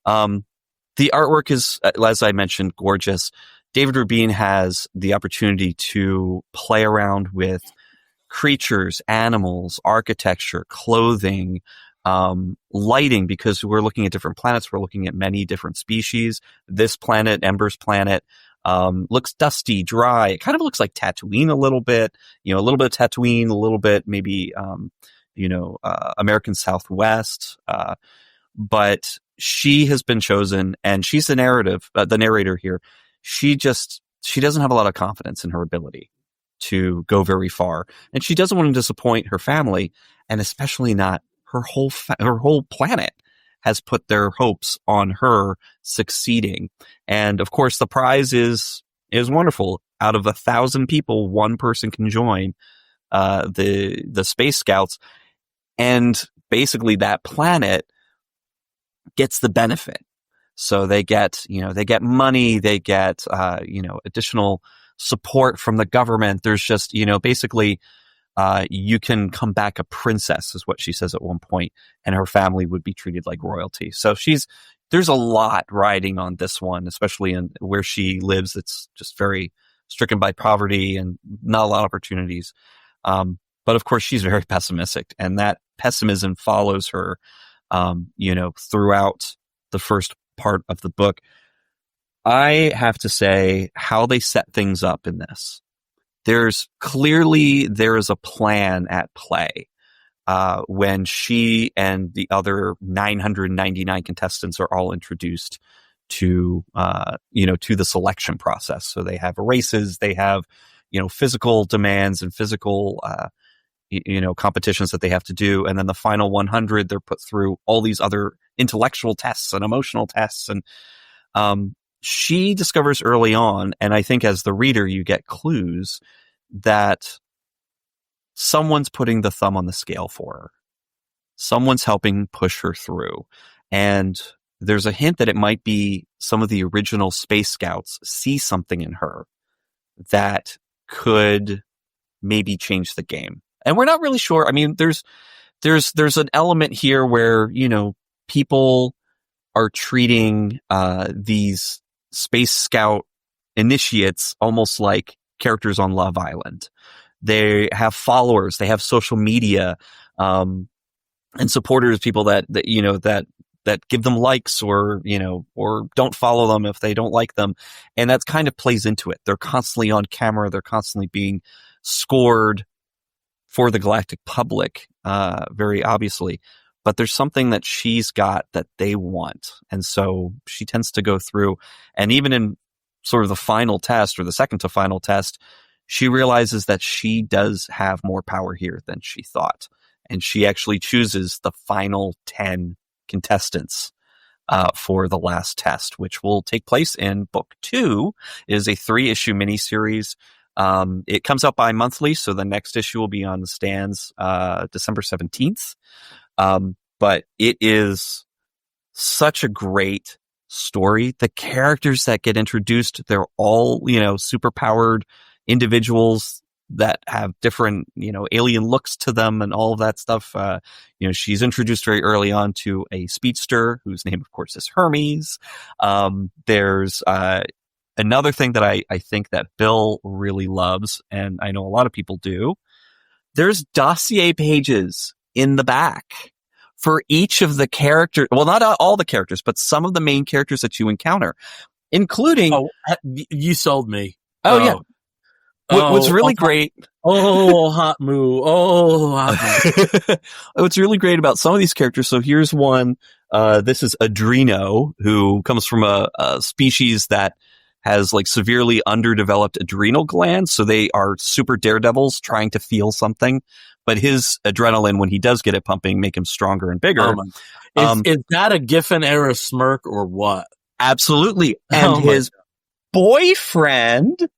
The artwork is, as I mentioned, gorgeous. David Rubin has the opportunity to play around with creatures, animals, architecture, clothing, lighting, because we're looking at different planets. We're looking at many different species. This planet, Ember's planet, looks dusty, dry. It kind of looks like Tatooine a little bit, a little bit of Tatooine, a little bit maybe, American Southwest. But she has been chosen, and she's the narrator here. She doesn't have a lot of confidence in her ability to go very far, and she doesn't want to disappoint her family, and especially not her whole planet has put their hopes on her succeeding. And of course, the prize is wonderful. Out of 1,000 people, one person can join the Space Scouts, and basically that planet gets the benefit. So they get money, they get additional support from the government. There's just basically. You can come back a princess, is what she says at one point, and her family would be treated like royalty. So there's a lot riding on this one, especially in where she lives. It's just very stricken by poverty and not a lot of opportunities. But of course, she's very pessimistic, and that pessimism follows her, throughout the first part of the book. I have to say, how they set things up in this. There is a plan at play when she and the other 999 contestants are all introduced to the selection process. So they have races, they have physical demands and physical competitions that they have to do, and then the final 100 they're put through all these other intellectual tests and emotional tests, and she discovers early on, and I think as the reader you get clues, that someone's putting the thumb on the scale for her. Someone's helping push her through. And there's a hint that it might be some of the original Space Scouts see something in her that could maybe change the game. And we're not really sure. I mean, there's an element here where, people are treating these Space Scout initiates almost like characters on Love Island. They have followers, they have social media, and supporters, people that give them likes or don't follow them if they don't like them. And that kind of plays into it. They're constantly on camera. They're constantly being scored for the galactic public, very obviously. But there's something that she's got that they want. And so she tends to go through, and even in sort of the final test or the second to final test, she realizes that she does have more power here than she thought. And she actually chooses the final 10 contestants for the last test, which will take place in book 2. It is a 3-issue miniseries. It comes out bi-monthly, so the next issue will be on the stands December 17th. But it is such a great story. The characters that get introduced, they're all, super powered individuals that have different, alien looks to them and all of that stuff. She's introduced very early on to a speedster whose name, of course, is Hermes. There's another thing that I think that Bill really loves, and I know a lot of people do. There's dossier pages in the back for each of the characters. Well, not all the characters, but some of the main characters that you encounter, including... Oh, you sold me. Yeah. What's really great... hot moo. What's really great about some of these characters, so here's one. This is Adreno, who comes from a species that has like severely underdeveloped adrenal glands, so they are super daredevils trying to feel something. But his adrenaline, when he does get it pumping, make him stronger and bigger. Is that a Giffen era smirk or what? Absolutely. And his boyfriend,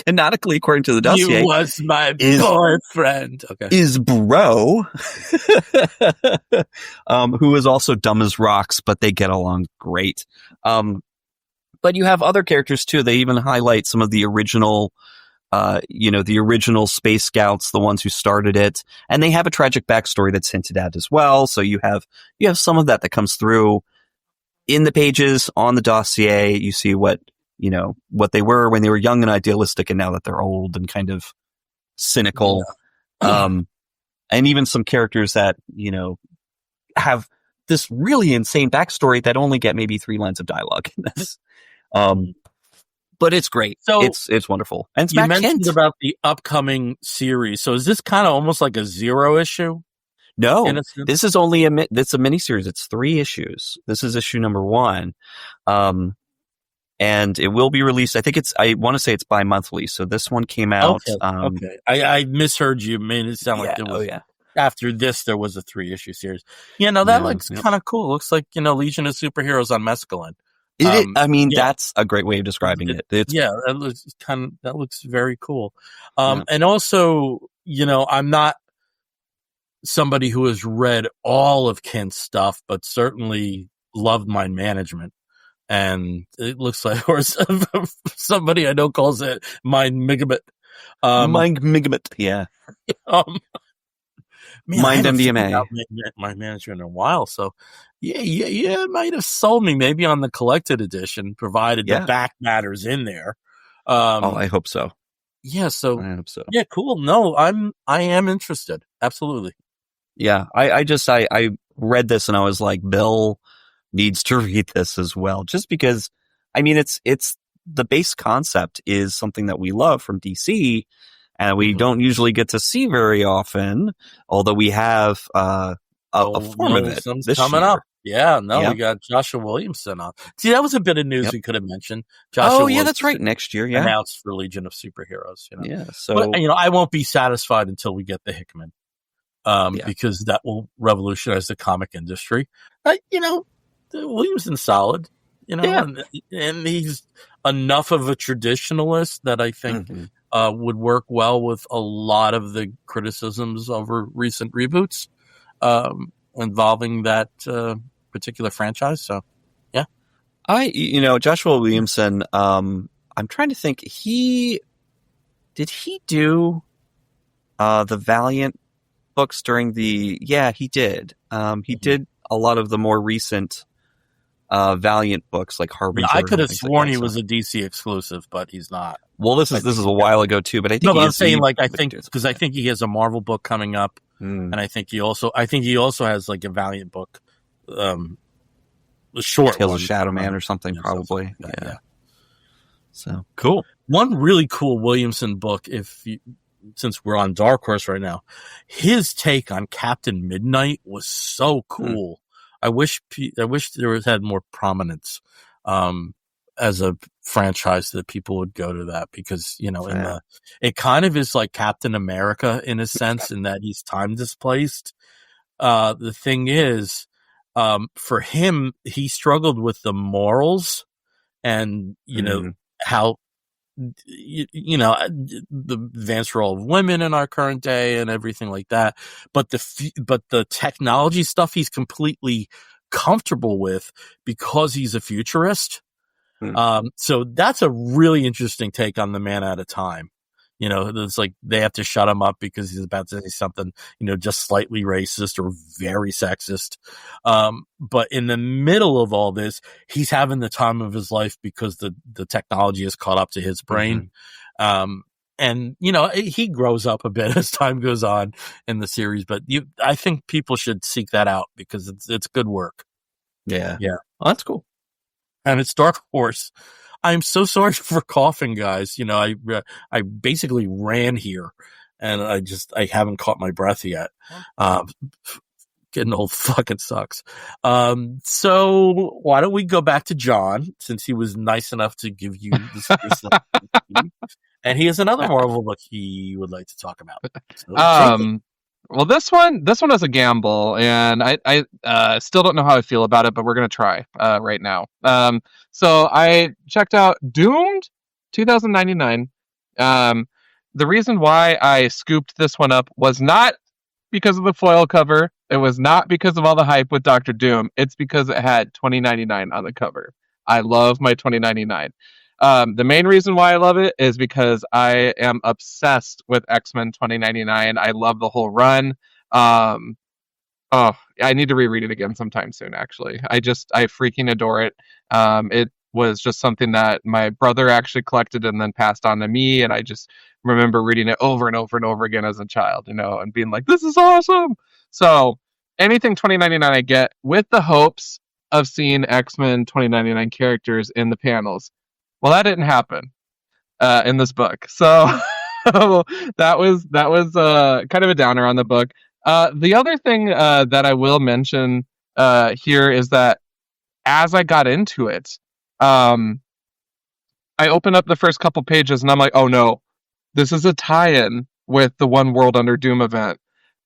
canonically according to the dossier, he was my boyfriend. Okay, is Bro, who is also dumb as rocks, but they get along great. But you have other characters too. They even highlight some of the original, the original Space Scouts, the ones who started it, and they have a tragic backstory that's hinted at as well. So you have some of that comes through in the pages on the dossier. You see what they were when they were young and idealistic, and now that they're old and kind of cynical. Yeah. And even some characters that have this really insane backstory that only get maybe 3 lines of dialogue in this. But it's great. So it's wonderful. And it's you Matt mentioned Kindt. About the upcoming series. So is this kind of almost like a 0 issue? No, this is only it's a miniseries. It's 3 issues. This is issue number 1. And it will be released. I want to say it's bi-monthly. So this one came out. Okay. I misheard you. It sounded like there was, after this, there was a 3-issue series. That looks kind of cool. It looks like, Legion of Superheroes on mescaline. That's a great way of describing it. That looks very cool. And also, I'm not somebody who has read all of Kindt's stuff, but certainly loved Mind Management. And it looks like, or somebody I know calls it Mind Migament. Mind Migament, yeah. Mind MDMA. Mind Management in a while, so yeah, it might have sold me maybe on the collected edition, provided the back matter's in there. I hope so. Yeah, so I hope so. Yeah, cool. No, I am interested. Absolutely. Yeah, I read this and I was like, Bill needs to read this as well, just because it's the base concept is something that we love from DC. And we don't usually get to see very often, although we have a form of it this coming year. Up. Yeah, we got Joshua Williamson on. See, that was a bit of news we could have mentioned. Joshua that's right. Next year, announced for Legion of Superheroes. Yeah, so but, I won't be satisfied until we get the Hickman, because that will revolutionize the comic industry. Williamson's solid, and he's enough of a traditionalist that I think. Mm-hmm. Would work well with a lot of the criticisms over recent reboots involving that particular franchise. So, yeah. Joshua Williamson, I'm trying to think, did he do the Valiant books during the... Yeah, he did. He did a lot of the more recent Valiant books like Harbinger. I could have sworn he was a DC exclusive, but he's not. Well, this is a while ago too, but I think I'm saying I think he has a Marvel book coming up, and I think he also has like a Valiant book, a short Tales one, of Shadow Man or something, probably. Yeah. So cool. One really cool Williamson book, since we're on Dark Horse right now, his take on Captain Midnight was so cool. I wish there had more prominence as a franchise that people would go to that, because it kind of is like Captain America in a sense, in that he's time displaced. The thing is, for him, he struggled with the morals and how you know, the advanced role of women in our current day and everything like that. But the technology stuff he's completely comfortable with because he's a futurist. So that's a really interesting take on the man at a time. You know, it's like they have to shut him up because he's about to say something, you know, just slightly racist or very sexist. But in the middle of all this, he's having the time of his life because the technology has caught up to his brain. And, you know, he grows up a bit as time goes on in the series, but I think people should seek that out because it's good work. Yeah. Yeah. Oh, that's cool. And it's Dark Horse. I'm so sorry for coughing, guys. You know, I basically ran here and I haven't caught my breath yet. Getting old fucking sucks. So why don't we go back to John, since he was nice enough to give you this and he has another Marvel book he would like to talk about. So, well, this one is a gamble, and I still don't know how I feel about it, but we're gonna try right now. So I checked out Doomed 2099. The reason why I scooped this one up was not because of the foil cover. It was not because of all the hype with Doctor Doom. It's because it had 2099 on the cover. I love my 2099. The main reason why I love it is because I am obsessed with X-Men 2099. I love the whole run. I need to reread it again sometime soon, actually. I freaking adore it. It was just something that my brother actually collected and then passed on to me, and I just remember reading it over and over and over again as a child, you know, and being like, this is awesome! So, anything 2099 I get, with the hopes of seeing X-Men 2099 characters in the panels. Well, that didn't happen in this book. So that was kind of a downer on the book. The other thing that I will mention here is that as I got into it, I opened up the first couple pages and I'm like, oh no, this is a tie-in with the One World Under Doom event.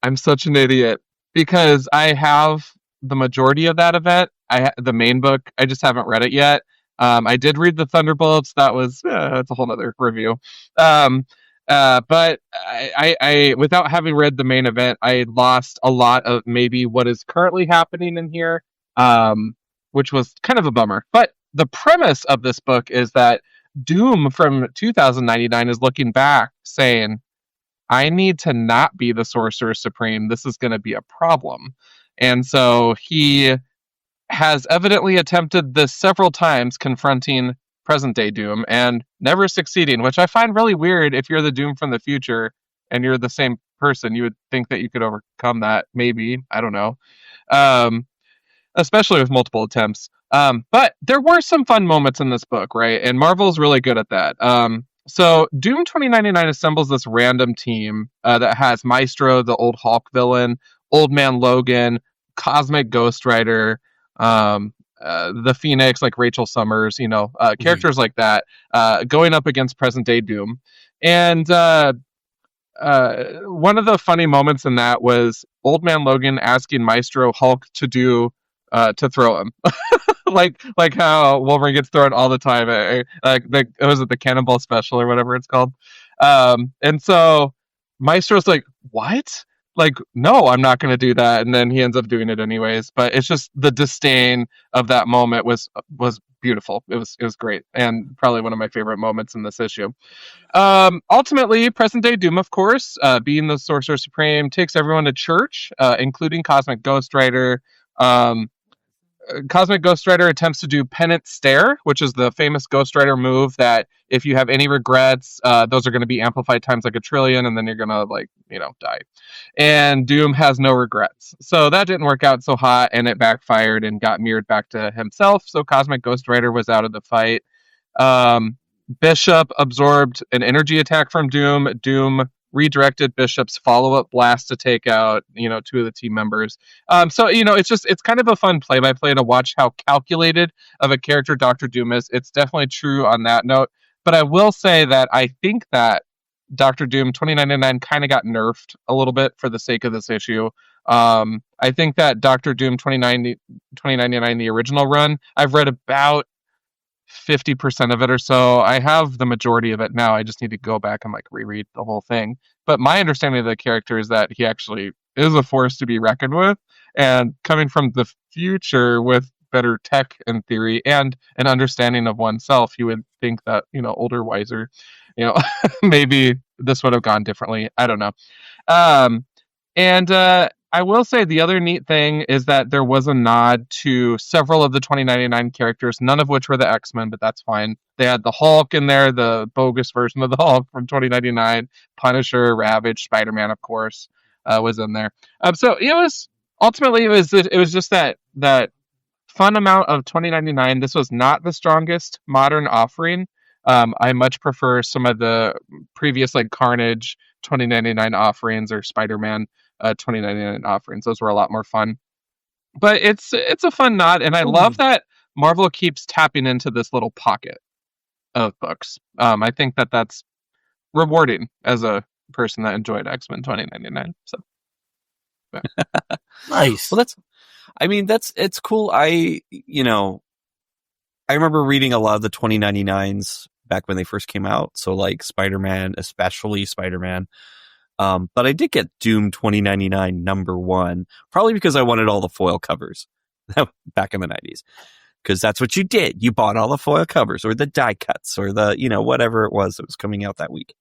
I'm such an idiot because I have the majority of that event. The main book, I just haven't read it yet. I did read the Thunderbolts. That's a whole nother review. But I without having read the main event, I lost a lot of maybe what is currently happening in here, which was kind of a bummer. But the premise of this book is that Doom from 2099 is looking back saying, I need to not be the Sorcerer Supreme. This is going to be a problem. And so he has evidently attempted this several times, confronting present-day Doom and never succeeding, which I find really weird. If you're the Doom from the future and you're the same person, you would think that you could overcome that, maybe. I don't know. Especially with multiple attempts. But there were some fun moments in this book, right? And Marvel's really good at that. So Doom 2099 assembles this random team that has Maestro, the old Hulk villain, Old Man Logan, Cosmic Ghost Rider, the Phoenix, like Rachel Summers, you know, characters like that, going up against present day Doom. And one of the funny moments in that was Old Man Logan asking Maestro Hulk to throw him. like how Wolverine gets thrown all the time. Was it the Cannonball Special or whatever it's called? And so Maestro's like, what? Like, no, I'm not going to do that. And then he ends up doing it anyways. But it's just the disdain of that moment was beautiful. It was great. And probably one of my favorite moments in this issue. Ultimately, present day Doom, of course, being the Sorcerer Supreme, takes everyone to church, including Cosmic Ghost Rider. Cosmic Ghost Rider attempts to do Penance Stare, which is the famous Ghost Rider move that if you have any regrets, those are going to be amplified times like a trillion, and then you're going to, die. And Doom has no regrets. So that didn't work out so hot, and it backfired and got mirrored back to himself, so Cosmic Ghost Rider was out of the fight. Bishop absorbed an energy attack from Doom. Doom redirected Bishop's follow-up blast to take out, two of the team members. So it's kind of a fun play-by-play to watch how calculated of a character Dr. Doom is. It's definitely true on that note. But I will say that I think that Dr. Doom 2099 kind of got nerfed a little bit for the sake of this issue. I think that Dr. Doom 2099, the original run, I've read about 50% of it or so. I have the majority of it now. I just need to go back and like reread the whole thing. But my understanding of the character is that he actually is a force to be reckoned with, and coming from the future with better tech in theory and an understanding of oneself, you would think that, older, wiser, maybe this would have gone differently. I don't know. And I will say the other neat thing is that there was a nod to several of the 2099 characters, none of which were the X-Men, but that's fine. They had the Hulk in there, the bogus version of the Hulk from 2099, Punisher, Ravage, Spider-Man, of course, was in there. So it was ultimately it was just that fun amount of 2099. This was not the strongest modern offering. I much prefer some of the previous like Carnage 2099 offerings or Spider-Man 2099 offerings. Those were a lot more fun. But it's a fun nod, and I love that Marvel keeps tapping into this little pocket of books. I think that's rewarding as a person that enjoyed X-Men 2099. So nice. Well, it's cool. I remember reading a lot of the 2099s back when they first came out. So like Spider-Man, especially Spider-Man. But I did get Doom 2099 #1, probably because I wanted all the foil covers back in the 90s. Because that's what you did. You bought all the foil covers or the die cuts or the, whatever it was that was coming out that week.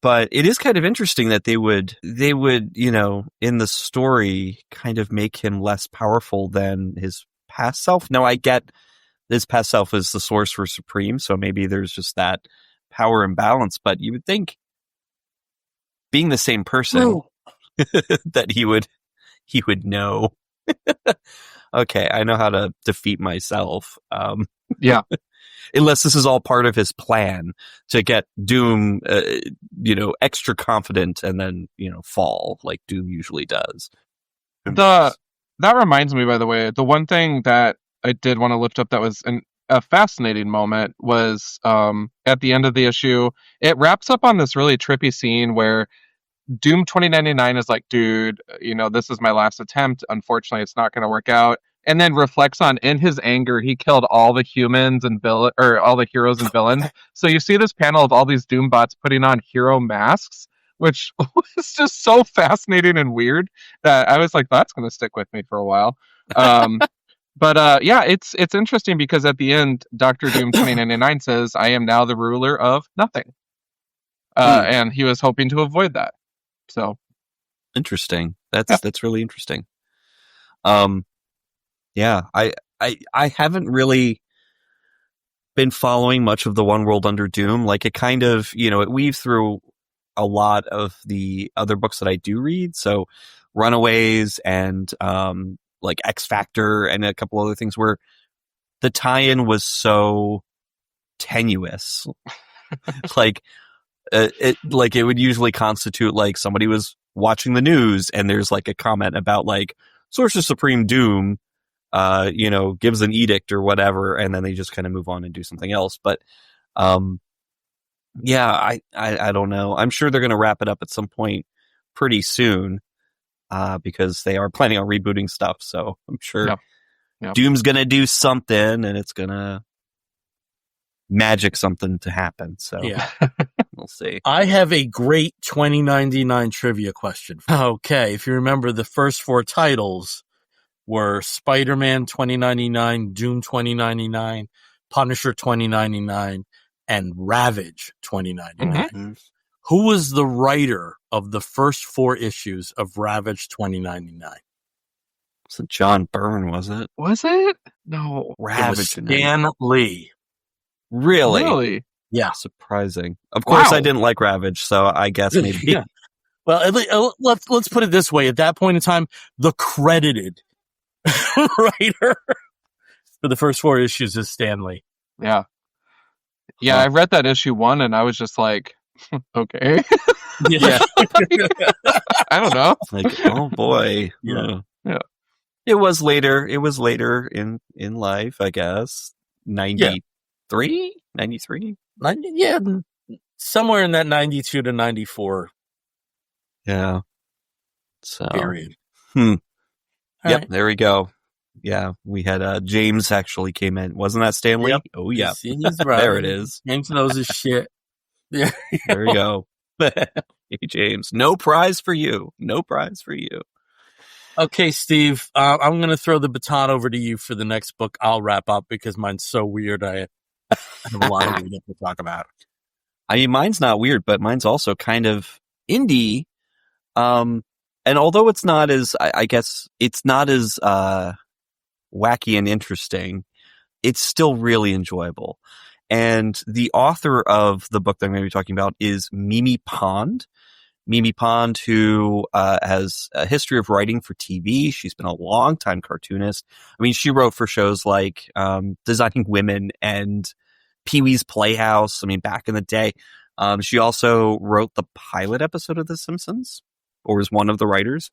But it is kind of interesting that they would, in the story kind of make him less powerful than his past self. Now I get his past self is the Sorcerer Supreme, so maybe there's just that power imbalance, but you would think being the same person that he would know. Okay, I know how to defeat myself. Yeah. Unless this is all part of his plan to get Doom, extra confident and then, fall like Doom usually does. That reminds me, by the way, the one thing that I did want to lift up that was a fascinating moment was at the end of the issue. It wraps up on this really trippy scene where Doom 2099 is like, dude, this is my last attempt. Unfortunately, it's not going to work out. And then reflects on, in his anger, he killed all the humans and all the heroes and villains. So you see this panel of all these Doom bots putting on hero masks, which was just so fascinating and weird that I was like, that's going to stick with me for a while. But yeah, it's interesting because at the end, Dr. Doom 2099 says, I am now the ruler of nothing. And he was hoping to avoid that. So interesting. That's really interesting. Yeah, I haven't really been following much of the One World Under Doom. Like it kind of, it weaves through a lot of the other books that I do read. So Runaways and like X Factor and a couple other things where the tie-in was so tenuous. Like it would usually constitute like somebody was watching the news and there's like a comment about like Sorcerer Supreme Doom gives an edict or whatever, and then they just kind of move on and do something else. But yeah, I don't know. I'm sure they're going to wrap it up at some point pretty soon because they are planning on rebooting stuff. So I'm sure Doom's going to do something and it's going to magic something to happen. So yeah. We'll see. I have a great 2099 trivia question. Okay, if you remember, the first 4 titles were Spider-Man 2099, Doom 2099, Punisher 2099, and Ravage 2099. Mm-hmm. Who was the writer of the first 4 issues of Ravage 2099? Was it John Byrne, was it? Was it? No. Ravage. Stan Lee. Really? Yeah. Surprising. Of course, I didn't like Ravage, so I guess maybe. Yeah. Well, let's put it this way. At that point in time, the credited writer for the first 4 issues is Stan Lee. Yeah. Yeah, I read that issue 1 and I was just like, okay. Yeah. I don't know. Like, oh boy. Yeah. It was later in life, I guess. 93? 93? Yeah. Somewhere in that 92 to 94. Yeah. So. Period. Yep, Right. there we go. Yeah, we had James actually came in. Wasn't that Stanley? Yep. Oh, yeah. He's right. There it is. James knows his shit. Yeah. There you go. Hey, James. No prize for you. No prize for you. Okay, Steve, I'm going to throw the baton over to you for the next book. I'll wrap up because mine's so weird. I have a lot of weird to talk about. I mean, mine's not weird, but mine's also kind of indie. And although it's not as, I guess, it's not as wacky and interesting, it's still really enjoyable. And the author of the book that I'm going to be talking about is Mimi Pond. Mimi Pond, who has a history of writing for TV. She's been a long-time cartoonist. I mean, she wrote for shows like Designing Women and Pee-wee's Playhouse. I mean, back in the day. She also wrote the pilot episode of The Simpsons, or is one of the writers.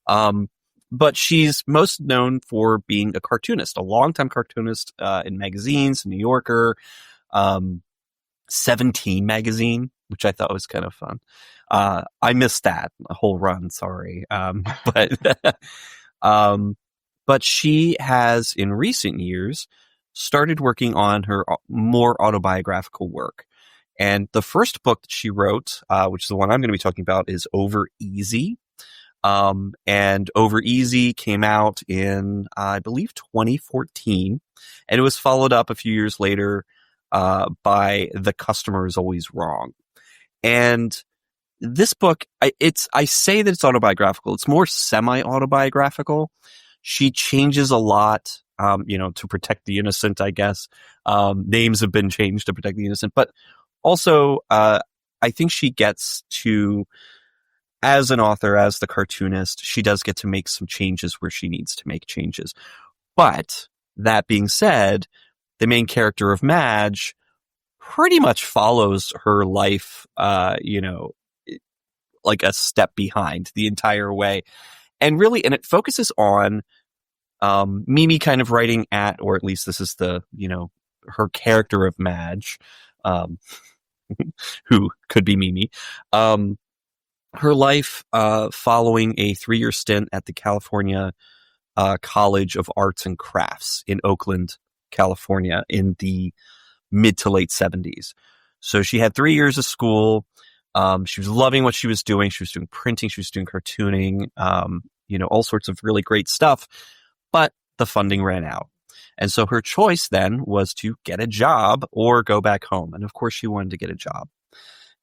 But she's most known for being a cartoonist, a long-time cartoonist in magazines, New Yorker, 17 magazine, which I thought was kind of fun. I missed that a whole run. Sorry. But she has in recent years started working on her more autobiographical work. And the first book that she wrote, which is the one I'm going to be talking about, is Over Easy. And Over Easy came out in, I believe, 2014. And it was followed up a few years later by The Customer is Always Wrong. And this book, I say that it's autobiographical. It's more semi-autobiographical. She changes a lot, to protect the innocent, I guess. Names have been changed to protect the innocent. But also, I think she gets to, as an author, as the cartoonist, she does get to make some changes where she needs to make changes. But that being said, the main character of Madge pretty much follows her life, like a step behind the entire way. And it focuses on Mimi kind of writing at, or at least this is the, her character of Madge, who could be Mimi, her life following a 3-year stint at the California College of Arts and Crafts in Oakland, California in the mid to late 70s. So she had 3 years of school. She was loving what she was doing. She was doing printing. She was doing cartooning, all sorts of really great stuff. But the funding ran out. And so her choice then was to get a job or go back home. And of course she wanted to get a job.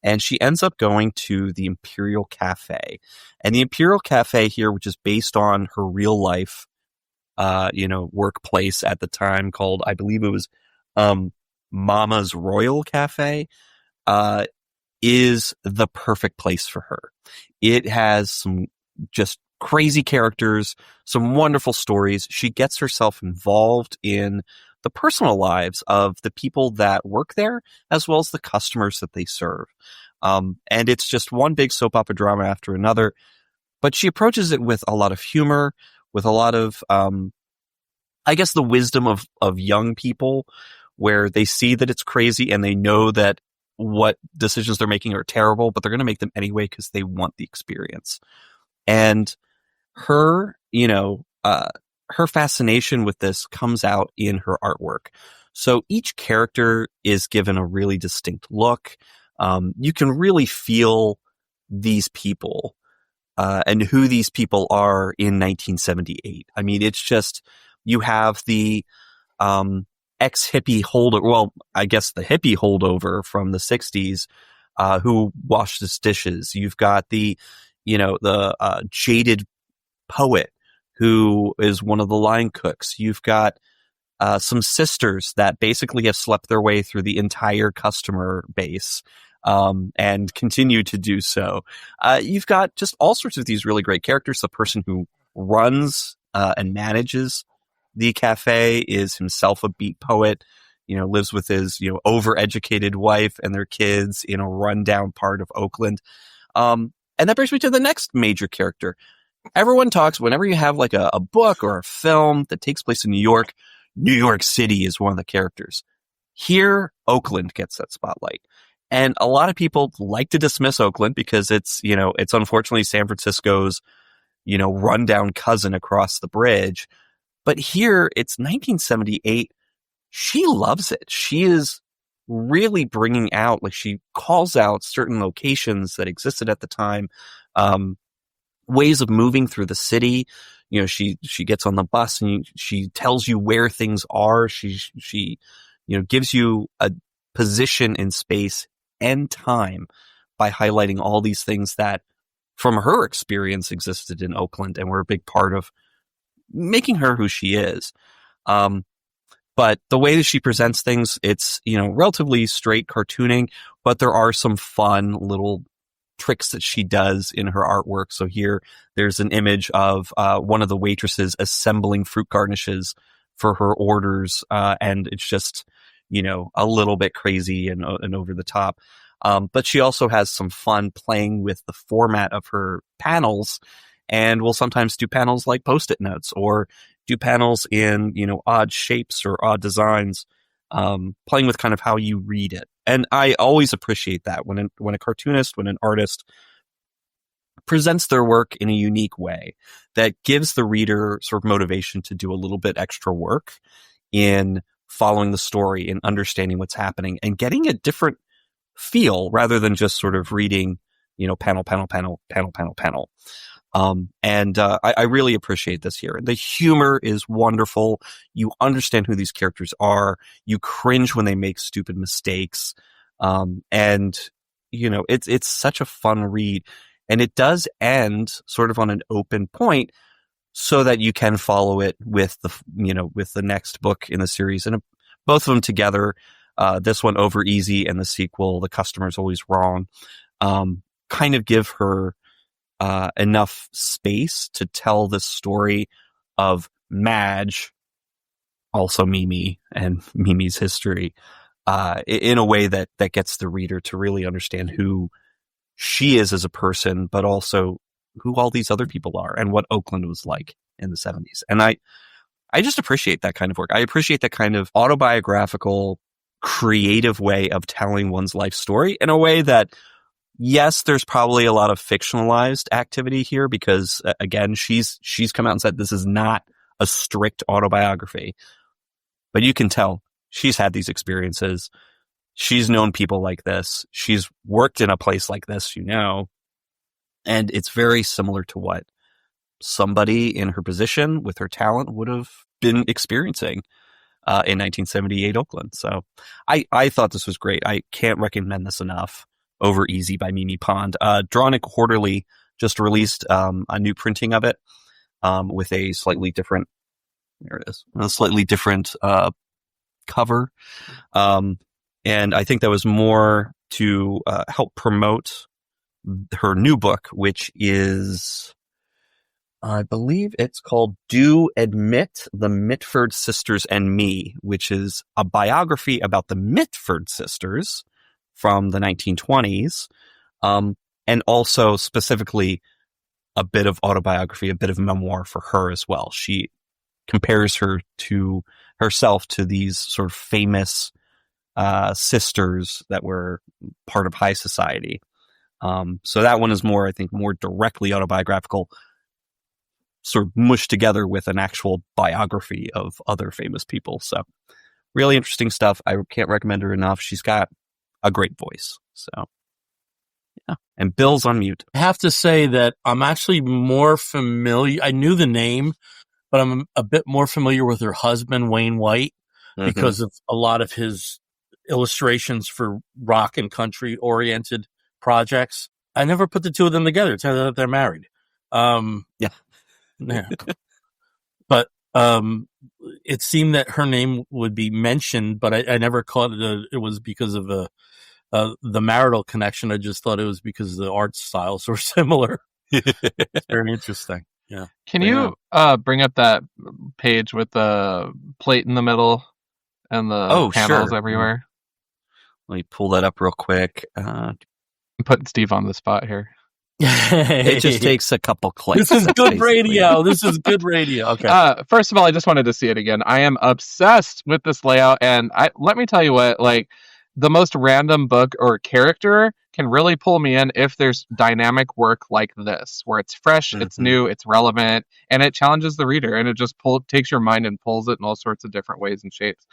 And she ends up going to the Imperial Cafe. And the Imperial Cafe here, which is based on her real life, workplace at the time called, I believe it was, Mama's Royal Cafe, is the perfect place for her. It has some just crazy characters, some wonderful stories. She gets herself involved in the personal lives of the people that work there, as well as the customers that they serve. And it's just one big soap opera drama after another. But she approaches it with a lot of humor, with a lot of, I guess, the wisdom of young people, where they see that it's crazy and they know that what decisions they're making are terrible, but they're going to make them anyway because they want the experience. And her, her fascination with this comes out in her artwork. So each character is given a really distinct look. You can really feel these people and who these people are in 1978. I mean, it's just, you have the ex-hippie holdover, well, I guess the hippie holdover from the 60s who washes dishes. You've got the jaded poet who is one of the line cooks. You've got some sisters that basically have slept their way through the entire customer base and continue to do so. You've got just all sorts of these really great characters. The person who runs and manages the cafe is himself a beat poet, lives with his, overeducated wife and their kids in a rundown part of Oakland. And that brings me to the next major character. Everyone talks, whenever you have like a book or a film that takes place in New York City is one of the characters. Here, Oakland gets that spotlight. And a lot of people like to dismiss Oakland because it's unfortunately San Francisco's, rundown cousin across the bridge. But here, it's 1978. She loves it. She is really bringing out, like, she calls out certain locations that existed at the time, ways of moving through the city. You know, she gets on the bus and she tells you where things are. She gives you a position in space and time by highlighting all these things that, from her experience, existed in Oakland and were a big part of making her who she is. But the way that she presents things, it's, relatively straight cartooning, but there are some fun little tricks that she does in her artwork. So here, there's an image of one of the waitresses assembling fruit garnishes for her orders, and it's just, a little bit crazy and over the top. But she also has some fun playing with the format of her panels, and will sometimes do panels like Post-it notes, or do panels in, odd shapes or odd designs, playing with kind of how you read it. And I always appreciate that when a cartoonist, when an artist presents their work in a unique way that gives the reader sort of motivation to do a little bit extra work in following the story and understanding what's happening and getting a different feel rather than just sort of reading, panel, panel, panel, panel, panel, panel. I really appreciate this here. The humor is wonderful. You understand who these characters are. You cringe when they make stupid mistakes. It's such a fun read, and it does end sort of on an open point so that you can follow it with the next book in the series, and both of them together. This one, Over Easy, and the sequel, The Customer's Always Wrong, kind of give her enough space to tell the story of Madge, also Mimi, and Mimi's history, in a way that gets the reader to really understand who she is as a person, but also who all these other people are and what Oakland was like in the 70s. And I just appreciate that kind of work. I appreciate that kind of autobiographical, creative way of telling one's life story in a way that, yes, there's probably a lot of fictionalized activity here because, again, she's come out and said this is not a strict autobiography. But you can tell she's had these experiences. She's known people like this. She's worked in a place like this, and it's very similar to what somebody in her position with her talent would have been experiencing in 1978 Oakland. So I thought this was great. I can't recommend this enough. Over Easy by Mimi Pond. Drawn and Quarterly just released a new printing of it with a slightly different, there it is, a slightly different cover. And I think that was more to help promote her new book, which is, I believe it's called Do Admit, The Mitford Sisters and Me, which is a biography about the Mitford sisters from the 1920s, and also specifically a bit of autobiography, a bit of memoir for her as well. She compares herself to these sort of famous sisters that were part of high society. So that one is more, I think, more directly autobiographical, sort of mushed together with an actual biography of other famous people. So really interesting stuff. I can't recommend her enough. She's got a great voice. So yeah. And Bill's on mute. I have to say that I'm actually more familiar. I knew the name, but I'm a bit more familiar with her husband, Wayne White, because of a lot of his illustrations for rock and country oriented projects. I never put the two of them together. It turns out they're married. Yeah. But it seemed that her name would be mentioned, but I never caught it was because of the marital connection. I just thought it was because the art styles were similar. It's very interesting. Yeah. Can you bring up that page with the plate in the middle and the panels everywhere? Let me pull that up real quick. I'm putting Steve on the spot here. It just takes a couple clicks. This is good radio. Okay. First of all, I just wanted to see it again. I am obsessed with this layout, and let me tell you what, like, the most random book or character can really pull me in if there's dynamic work like this, where it's fresh, it's new, it's relevant, and it challenges the reader, and it just takes your mind and pulls it in all sorts of different ways and shapes.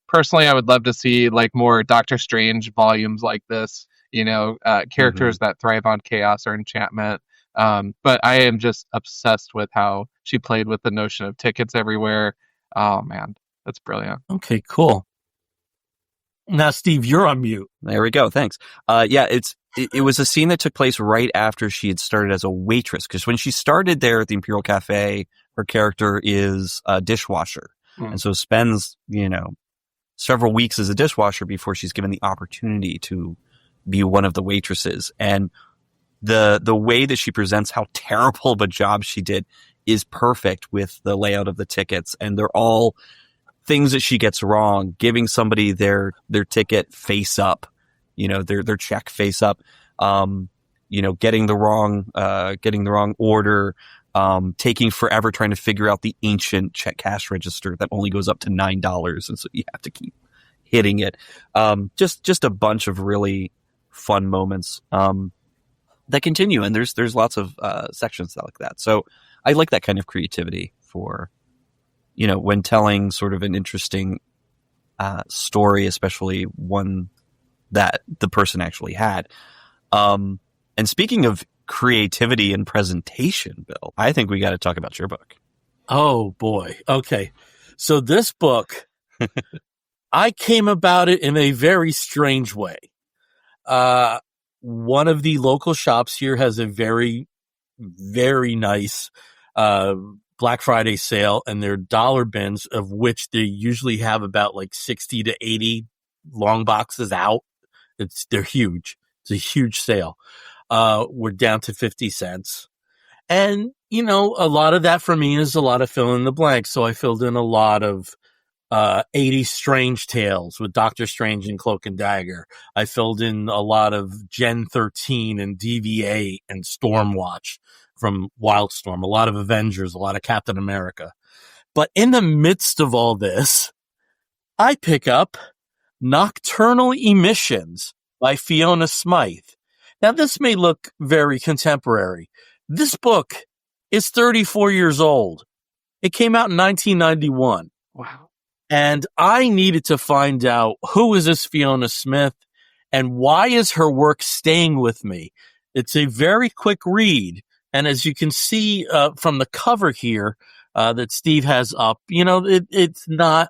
Personally, I would love to see like more Doctor Strange volumes like this, characters that thrive on chaos or enchantment. But I am just obsessed with how she played with the notion of tickets everywhere. Oh man, that's brilliant. Okay, cool. Now, Steve, you're on mute. There we go. Thanks. It was a scene that took place right after she had started as a waitress. Because when she started there at the Imperial Cafe, her character is a dishwasher. And so spends, several weeks as a dishwasher before she's given the opportunity to be one of the waitresses. And the way that she presents how terrible of a job she did is perfect with the layout of the tickets. And they're all things that she gets wrong, giving somebody their ticket face up, their check face up, getting the wrong order, taking forever trying to figure out the ancient check cash register that only goes up to $9. And so you have to keep hitting it. Just a bunch of really fun moments, that continue. And there's lots of, sections like that. So I like that kind of creativity for, when telling sort of an interesting, story, especially one that the person actually had. And speaking of creativity and presentation, Bill, I think we got to talk about your book. Oh boy. Okay. So this book, I came about it in a very strange way. One of the local shops here has a very, very nice, Black Friday sale, and they're dollar bins, of which they usually have about like 60 to 80 long boxes out. They're huge. It's a huge sale. We're down to 50 cents. And, a lot of that for me is a lot of fill in the blanks. So I filled in a lot of 80 Strange Tales with Doctor Strange and Cloak and Dagger. I filled in a lot of Gen 13 and DVA and Stormwatch from Wildstorm, a lot of Avengers, a lot of Captain America. But in the midst of all this, I pick up Nocturnal Emissions by Fiona Smyth. Now, this may look very contemporary. This book is 34 years old. It came out in 1991. Wow. And I needed to find out, who is this Fiona Smyth and why is her work staying with me? It's a very quick read. And as you can see from the cover here that Steve has up, it's not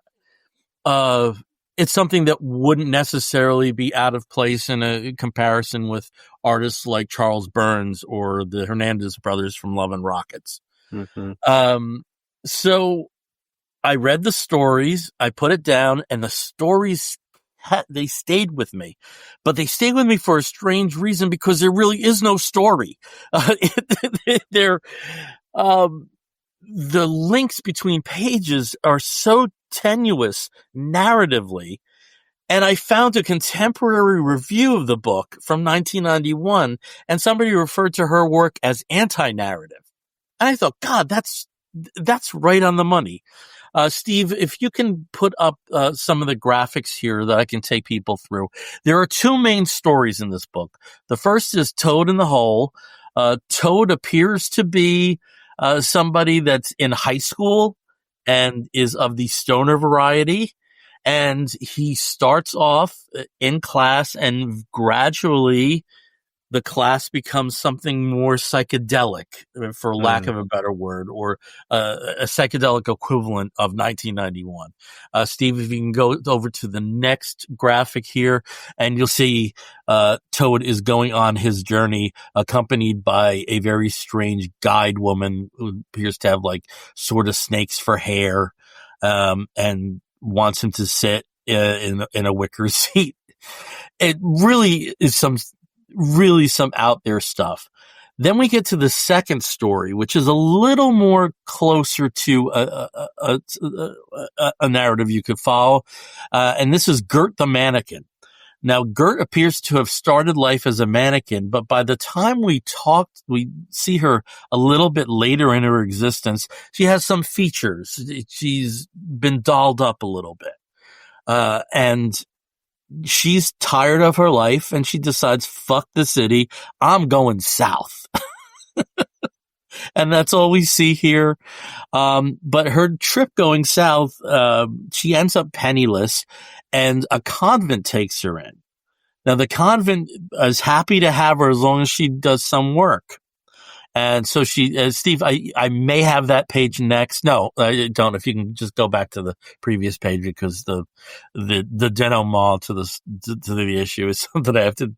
it's something that wouldn't necessarily be out of place in a comparison with artists like Charles Burns or the Hernandez brothers from Love and Rockets. So I read the stories, I put it down, and the stories, they stayed with me. But they stayed with me for a strange reason, because there really is no story. The links between pages are so tenuous narratively. And I found a contemporary review of the book from 1991, and somebody referred to her work as anti-narrative. And I thought, God, that's right on the money. Steve, if you can put up some of the graphics here that I can take people through. There are two main stories in this book. The first is Toad in the Hole. Toad appears to be somebody that's in high school and is of the stoner variety. And he starts off in class, and gradually the class becomes something more psychedelic, for lack of a better word, or a psychedelic equivalent of 1991. Steve, if you can go over to the next graphic here, and you'll see Toad is going on his journey, accompanied by a very strange guide woman who appears to have like sort of snakes for hair, and wants him to sit in a wicker seat. It really is some out there stuff. Then we get to the second story, which is a little more closer to a narrative you could follow. And this is Gert the Mannequin. Now, Gert appears to have started life as a mannequin, but by the time we see her a little bit later in her existence, she has some features. She's been dolled up a little bit. And she's tired of her life and she decides, fuck the city, I'm going south. And that's all we see here. But her trip going south, she ends up penniless and a convent takes her in. Now the convent is happy to have her as long as she does some work. And so she, Steve, I may have that page next. No, I don't. If you can just go back to the previous page, because the denouement to the issue is something I have to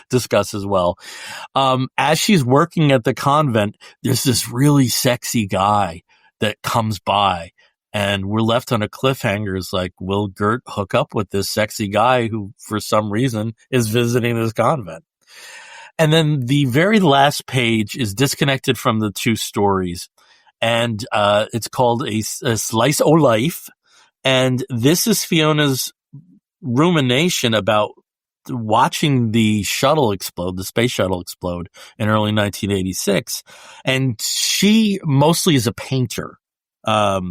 discuss as well. As she's working at the convent, there's this really sexy guy that comes by, and we're left on a cliffhanger. It's like, will Gert hook up with this sexy guy who, for some reason, is visiting this convent? And then the very last page is disconnected from the two stories, and it's called a Slice o' Life. And this is Fiona's rumination about watching the shuttle explode, the space shuttle explode in early 1986. And she mostly is a painter, at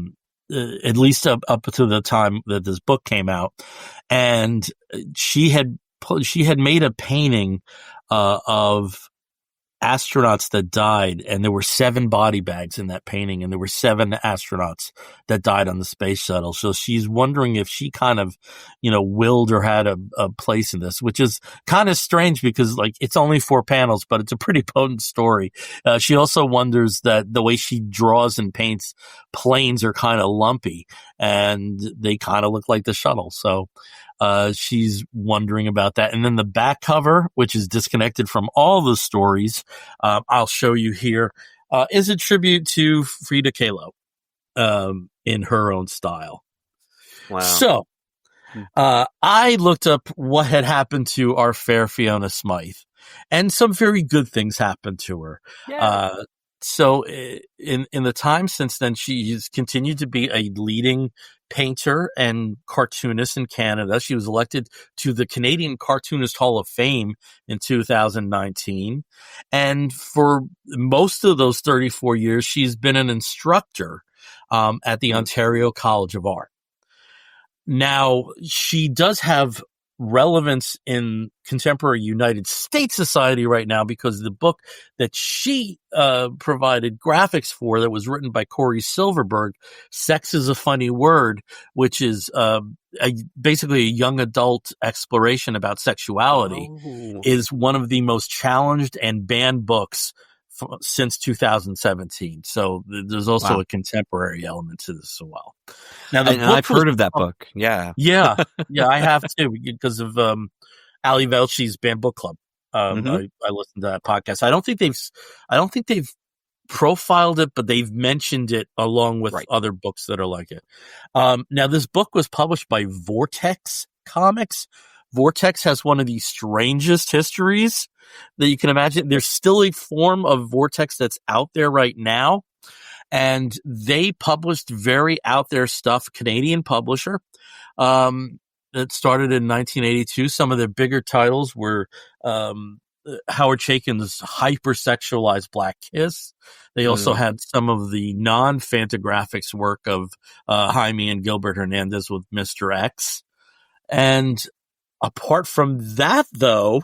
least up to the time that this book came out. And she had made a painting of astronauts that died, and there were 7 body bags in that painting, and there were 7 astronauts that died on the space shuttle. So she's wondering if she kind of, willed or had a place in this, which is kind of strange because, like, it's only 4 panels, but it's a pretty potent story. She also wonders that the way she draws and paints planes are kind of lumpy, and they kind of look like the shuttle. So she's wondering about that. And then the back cover, which is disconnected from all the stories, I'll show you here, is a tribute to Frida Kahlo, in her own style. Wow. So, I looked up what had happened to our fair Fiona Smyth, and some very good things happened to her. Yeah. So in the time since then, she's continued to be a leading painter and cartoonist in Canada. She was elected to the Canadian Cartoonist Hall of Fame in 2019. And for most of those 34 years, she's been an instructor at the Ontario College of Art. Now, she does have relevance in contemporary United States society right now, because the book that she provided graphics for, that was written by Corey Silverberg, Sex is a Funny Word, which is basically a young adult exploration about sexuality, is one of the most challenged and banned books since 2017. So there's also a contemporary element to this as well. Now, I've heard of that book. Yeah. Yeah, I have too, because of Ali Velchi's Banned Book Club. I listened to that podcast. I don't think they've profiled it, but they've mentioned it along with other books that are like it. Now, this book was published by Vortex Comics. Vortex has one of the strangest histories that you can imagine. There's still a form of Vortex that's out there right now, and they published very out there stuff. Canadian publisher that started in 1982. Some of their bigger titles were Howard Chaykin's hypersexualized Black Kiss. They also had some of the non-Fantagraphics work of Jaime and Gilbert Hernandez with Mr. X. And apart from that, though,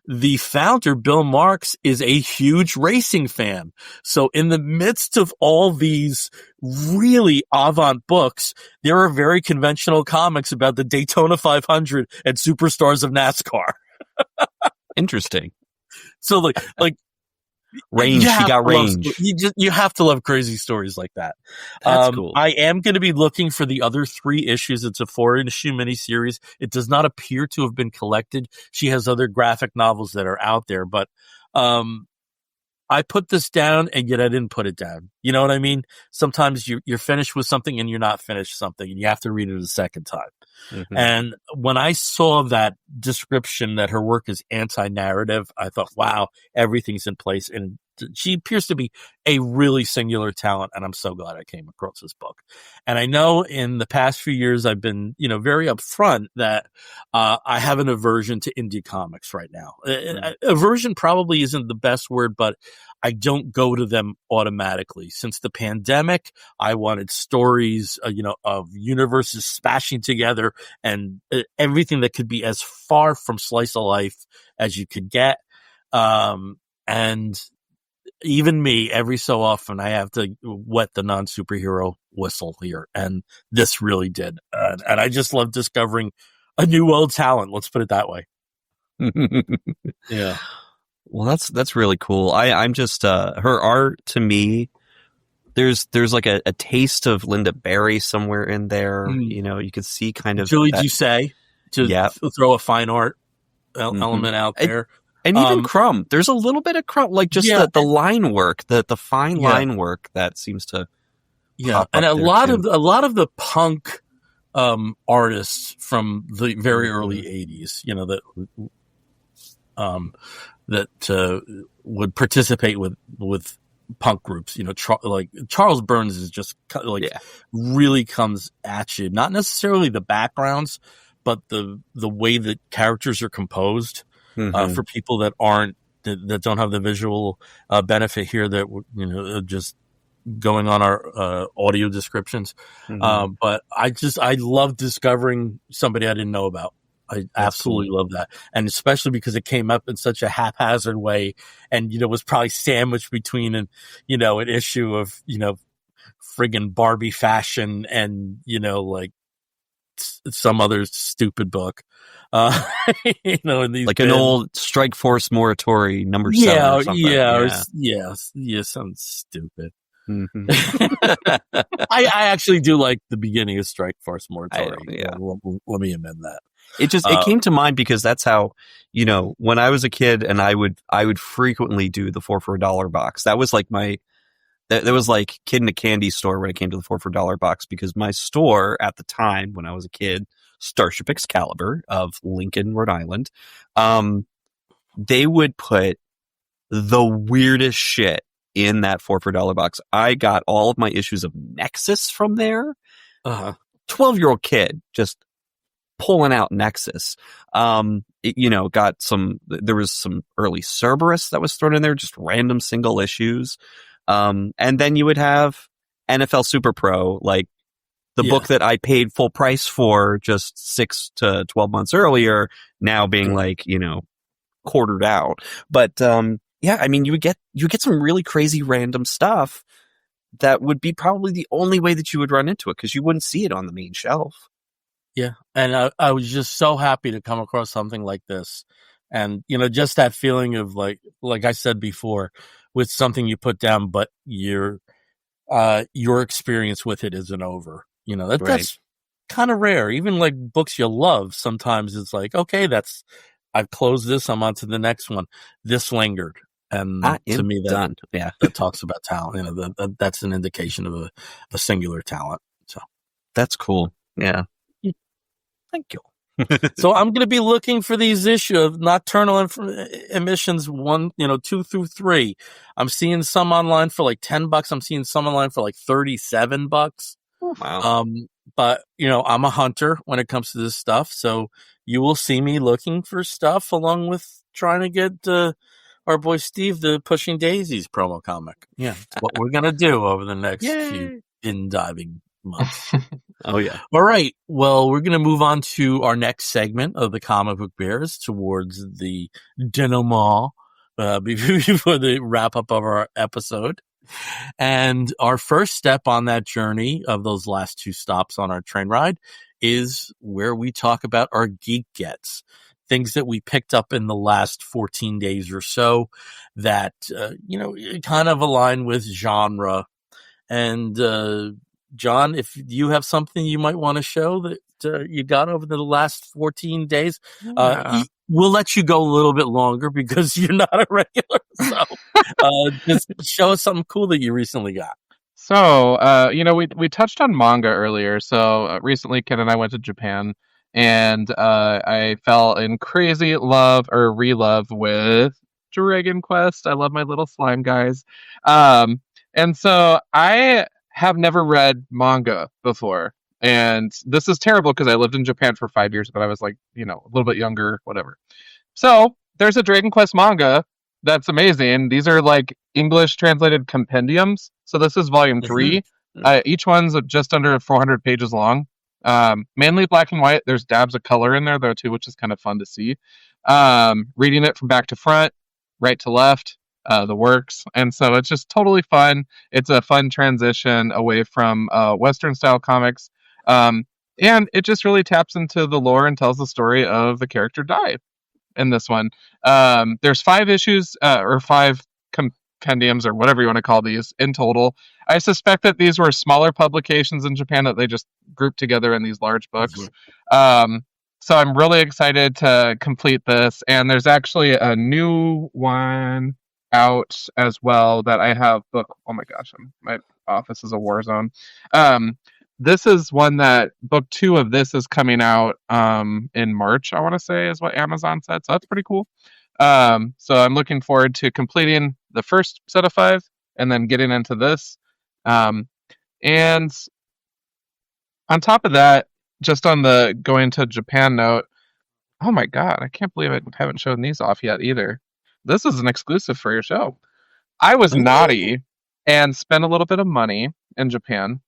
the founder, Bill Marks, is a huge racing fan. So in the midst of all these really avant books, there are very conventional comics about the Daytona 500 and superstars of NASCAR. Interesting. So like range. She got range. You have to love crazy stories like that. That's cool. I am going to be looking for the other 3 issues. It's a 4-issue miniseries. It does not appear to have been collected. She has other graphic novels that are out there, but I put this down, and yet I didn't put it down. You know what I mean? Sometimes you're finished with something and you're not finished something, and you have to read it a second time. Mm-hmm. And when I saw that description that her work is anti-narrative, I thought, wow, everything's in place. And she appears to be a really singular talent, and I'm so glad I came across this book. And I know in the past few years I've been, very upfront that I have an aversion to indie comics right now. Aversion probably isn't the best word, but I don't go to them automatically. Since the pandemic, I wanted stories, of universes smashing together and everything that could be as far from slice of life as you could get. And even me, every so often, I have to wet the non-superhero whistle here, and this really did. And I just love discovering a new world talent. Let's put it that way. Yeah. Well, that's really cool. I'm just her art to me. There's like a taste of Linda Barry somewhere in there. You can see kind of Julie Doucet to throw a fine art element out there. And even Crumb. There's a little bit of Crumb, like just the line work, the fine line work that seems to pop and up a lot of the punk artists from the very early 80s, that would participate with punk groups, like Charles Burns is just really comes at you, not necessarily the backgrounds, but the way that characters are composed. For people that don't have the visual benefit here, that just going on our audio descriptions. But I love discovering somebody I didn't know about. I absolutely love that, and especially because it came up in such a haphazard way, and was probably sandwiched between an issue of friggin' Barbie fashion and like some other stupid book. In these an old Strike Force Moratory number 7 or something. Sounds stupid. I actually do like the beginning of Strike Force Moratory. Let me amend that. It came to mind because that's how, when I was a kid and I would frequently do the 4 for $1 box. That was like that was like kid in a candy store when it came to the 4 for $1 box, because my store at the time when I was a kid, Starship Excalibur of Lincoln, Rhode Island, they would put the weirdest shit in that 4 for $1 box. I got all of my issues of Nexus from there. 12-year-old kid just pulling out Nexus. Got there was some early Cerberus that was thrown in there, just random single issues. And then you would have NFL Super Pro, like the book that I paid full price for just 6 to 12 months earlier, now being quartered out. But, you would get some really crazy random stuff that would be probably the only way that you would run into it, because you wouldn't see it on the main shelf. Yeah. And I was just so happy to come across something like this. And, just that feeling of like I said before, with something you put down, but your experience with it isn't over. That's kind of rare. Even like books you love, sometimes it's like, okay, I've closed this, I'm on to the next one. This lingered. And to me, that talks about talent. That's an indication of a singular talent. So that's cool. Yeah. Thank you. So I'm going to be looking for these issues of Nocturnal Emissions 1, 2 through 3. I'm seeing some online for like $10. I'm seeing some online for like $37. Wow. But I'm a hunter when it comes to this stuff. So you will see me looking for stuff along with trying to get our boy Steve the Pushing Daisies promo comic. Yeah. That's what we're going to do over the next few in-diving months. Oh, yeah. All right. Well, we're going to move on to our next segment of the Comic Book Bears towards the denouement before the wrap up of our episode. And our first step on that journey of those last 2 stops on our train ride is where we talk about our Geek Gets. Things that we picked up in the last 14 days or so that, kind of align with genre. And, John, if you have something you might want to show that you got over the last 14 days, we'll let you go a little bit longer because you're not a regular. So just show us something cool that you recently got. So, we touched on manga earlier. So recently, Ken and I went to Japan, and I fell in crazy love or re-love with Dragon Quest. I love my little slime guys. And so I have never read manga before. And this is terrible because I lived in Japan for 5 years, but I was like, a little bit younger, whatever. So there's a Dragon Quest manga that's amazing. These are like English translated compendiums. So this is volume 3. Each one's just under 400 pages long. Mainly black and white. There's dabs of color in there though too, which is kind of fun to see. Reading it from back to front, right to left, the works. And so it's just totally fun. It's a fun transition away from Western style comics. And it just really taps into the lore and tells the story of the character Dai in this one. There's 5 issues or 5 compendiums or whatever you want to call these in total. I suspect that these were smaller publications in Japan that they just grouped together in these large books. So I'm really excited to complete this. And there's actually a new one out as well that I have book. Oh my gosh, my office is a war zone. This is one that book 2 of this is coming out in March, I want to say, is what Amazon said. So that's pretty cool. So I'm looking forward to completing the first set of 5 and then getting into this. And on top of that, just on the going to Japan note, oh my God, I can't believe I haven't shown these off yet either. This is an exclusive for your show. I was naughty and spent a little bit of money in Japan.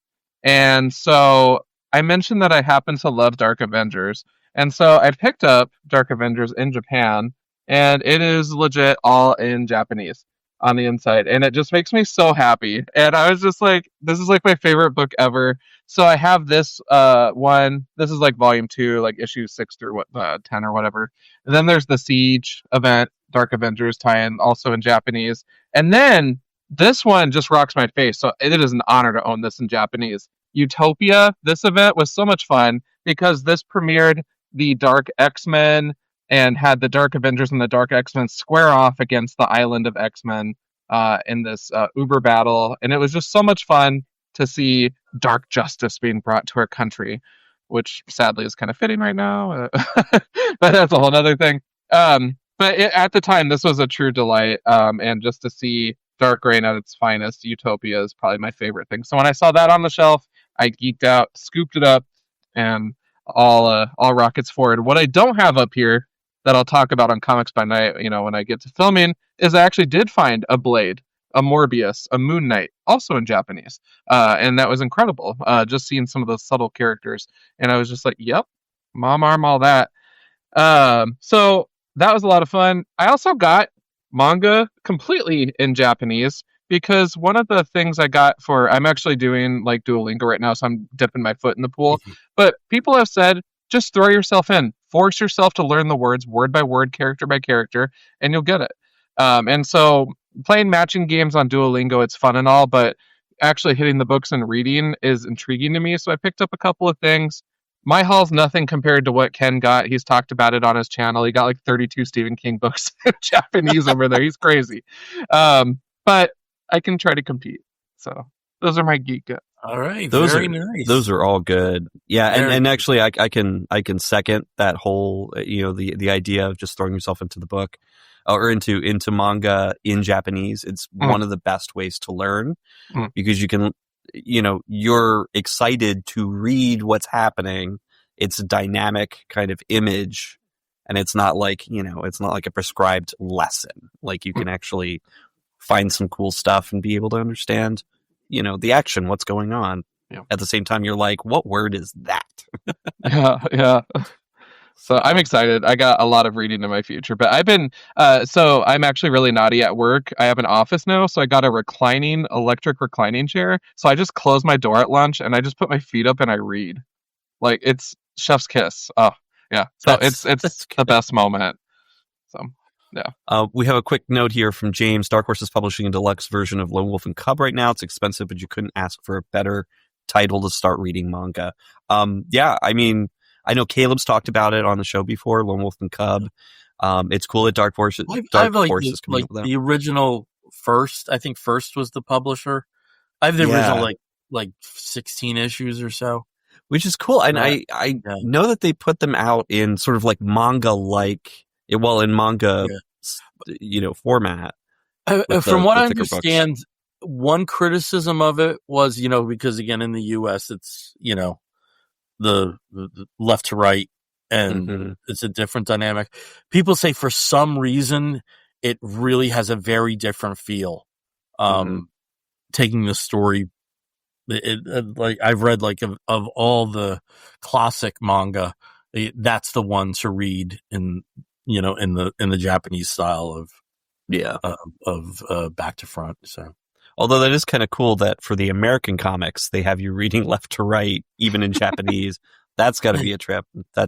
And so I mentioned that I happen to love Dark Avengers. And so I picked up Dark Avengers in Japan, and it is legit all in Japanese on the inside. And it just makes me so happy. And I was just like, this is like my favorite book ever. So I have this one. This is like volume 2, like issue 6 through 10 or whatever. And then there's the Siege event, Dark Avengers tie-in, also in Japanese. And then this one just rocks my face. So it is an honor to own this in Japanese. Utopia, this event was so much fun because this premiered the Dark X-Men and had the Dark Avengers and the Dark X-Men square off against the Island of X-Men in this Uber battle. And it was just so much fun to see dark justice being brought to our country, which sadly is kind of fitting right now. But that's a whole other thing. But at the time, this was a true delight. And just to see Dark Reign at its finest, Utopia is probably my favorite thing. So when I saw that on the shelf, I geeked out, scooped it up, and all rockets forward. What I don't have up here that I'll talk about on Comics by Night, when I get to filming, is I actually did find a Blade, a Morbius, a Moon Knight, also in Japanese. And that was incredible, just seeing some of those subtle characters. And I was just like, yep, mom arm all that. So that was a lot of fun. I also got manga completely in Japanese because one of the things I got I'm actually doing like Duolingo right now, so I'm dipping my foot in the pool. But people have said, just throw yourself in, force yourself to learn the words word by word, character by character, and you'll get it. And so playing matching games on Duolingo, it's fun and all, but actually hitting the books and reading is intriguing to me. So I picked up a couple of things. My haul's nothing compared to what Ken got. He's talked about it on his channel. He got like 32 Stephen King books in Japanese over there. He's crazy. But I can try to compete. So those are my Geek Gets. All right. Very nice. Those are all good. Yeah. And actually I can second that whole, the idea of just throwing yourself into the book or into manga in Japanese. It's one of the best ways to learn because you can, you're excited to read what's happening. It's a dynamic kind of image, and it's not like, it's not like a prescribed lesson. Like you can actually find some cool stuff and be able to understand, the action, what's going on. Yeah. At the same time, you're like, what word is that? Yeah. So I'm excited. I got a lot of reading in my future, but I've been, so I'm actually really naughty at work. I have an office now, so I got a electric reclining chair. So I just close my door at lunch and I just put my feet up and I read. Like it's chef's kiss. Oh yeah. So it's the best moment. So yeah. We have a quick note here from James. Dark Horse is publishing a deluxe version of Lone Wolf and Cub right now. It's expensive, but you couldn't ask for a better title to start reading manga. Yeah, I mean, I know Caleb's talked about it on the show before, Lone Wolf and Cub. It's cool that Dark Horse is coming up with that. The original First, I think First was the publisher. I have the original like 16 issues or so. Which is cool. And I know that they put them out in sort of like manga-like, in manga format. From what I thicker books. understand, one criticism of it was, because again, in the US, it's, the left to right, and it's a different dynamic. People say for some reason, it really has a very different feel. Taking the story, like I've read, like of all the classic manga, that's the one to read in the Japanese style of back to front. So, although that is kind of cool that for the American comics they have you reading left to right, even in Japanese. That's got to be a trip. I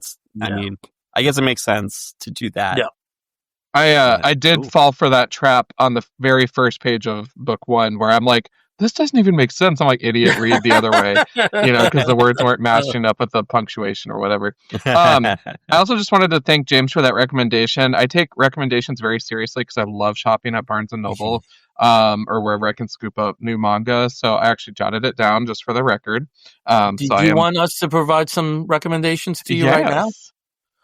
mean, I guess it makes sense to do that. Yeah. I did fall for that trap on the very first page of book 1, where I'm like, this doesn't even make sense. I'm like, idiot, read the other way, because the words weren't matching up with the punctuation or whatever. I also just wanted to thank James for that recommendation. I take recommendations very seriously because I love shopping at Barnes & Noble or wherever I can scoop up new manga. So I actually jotted it down just for the record. Do you want us to provide some recommendations to you right now?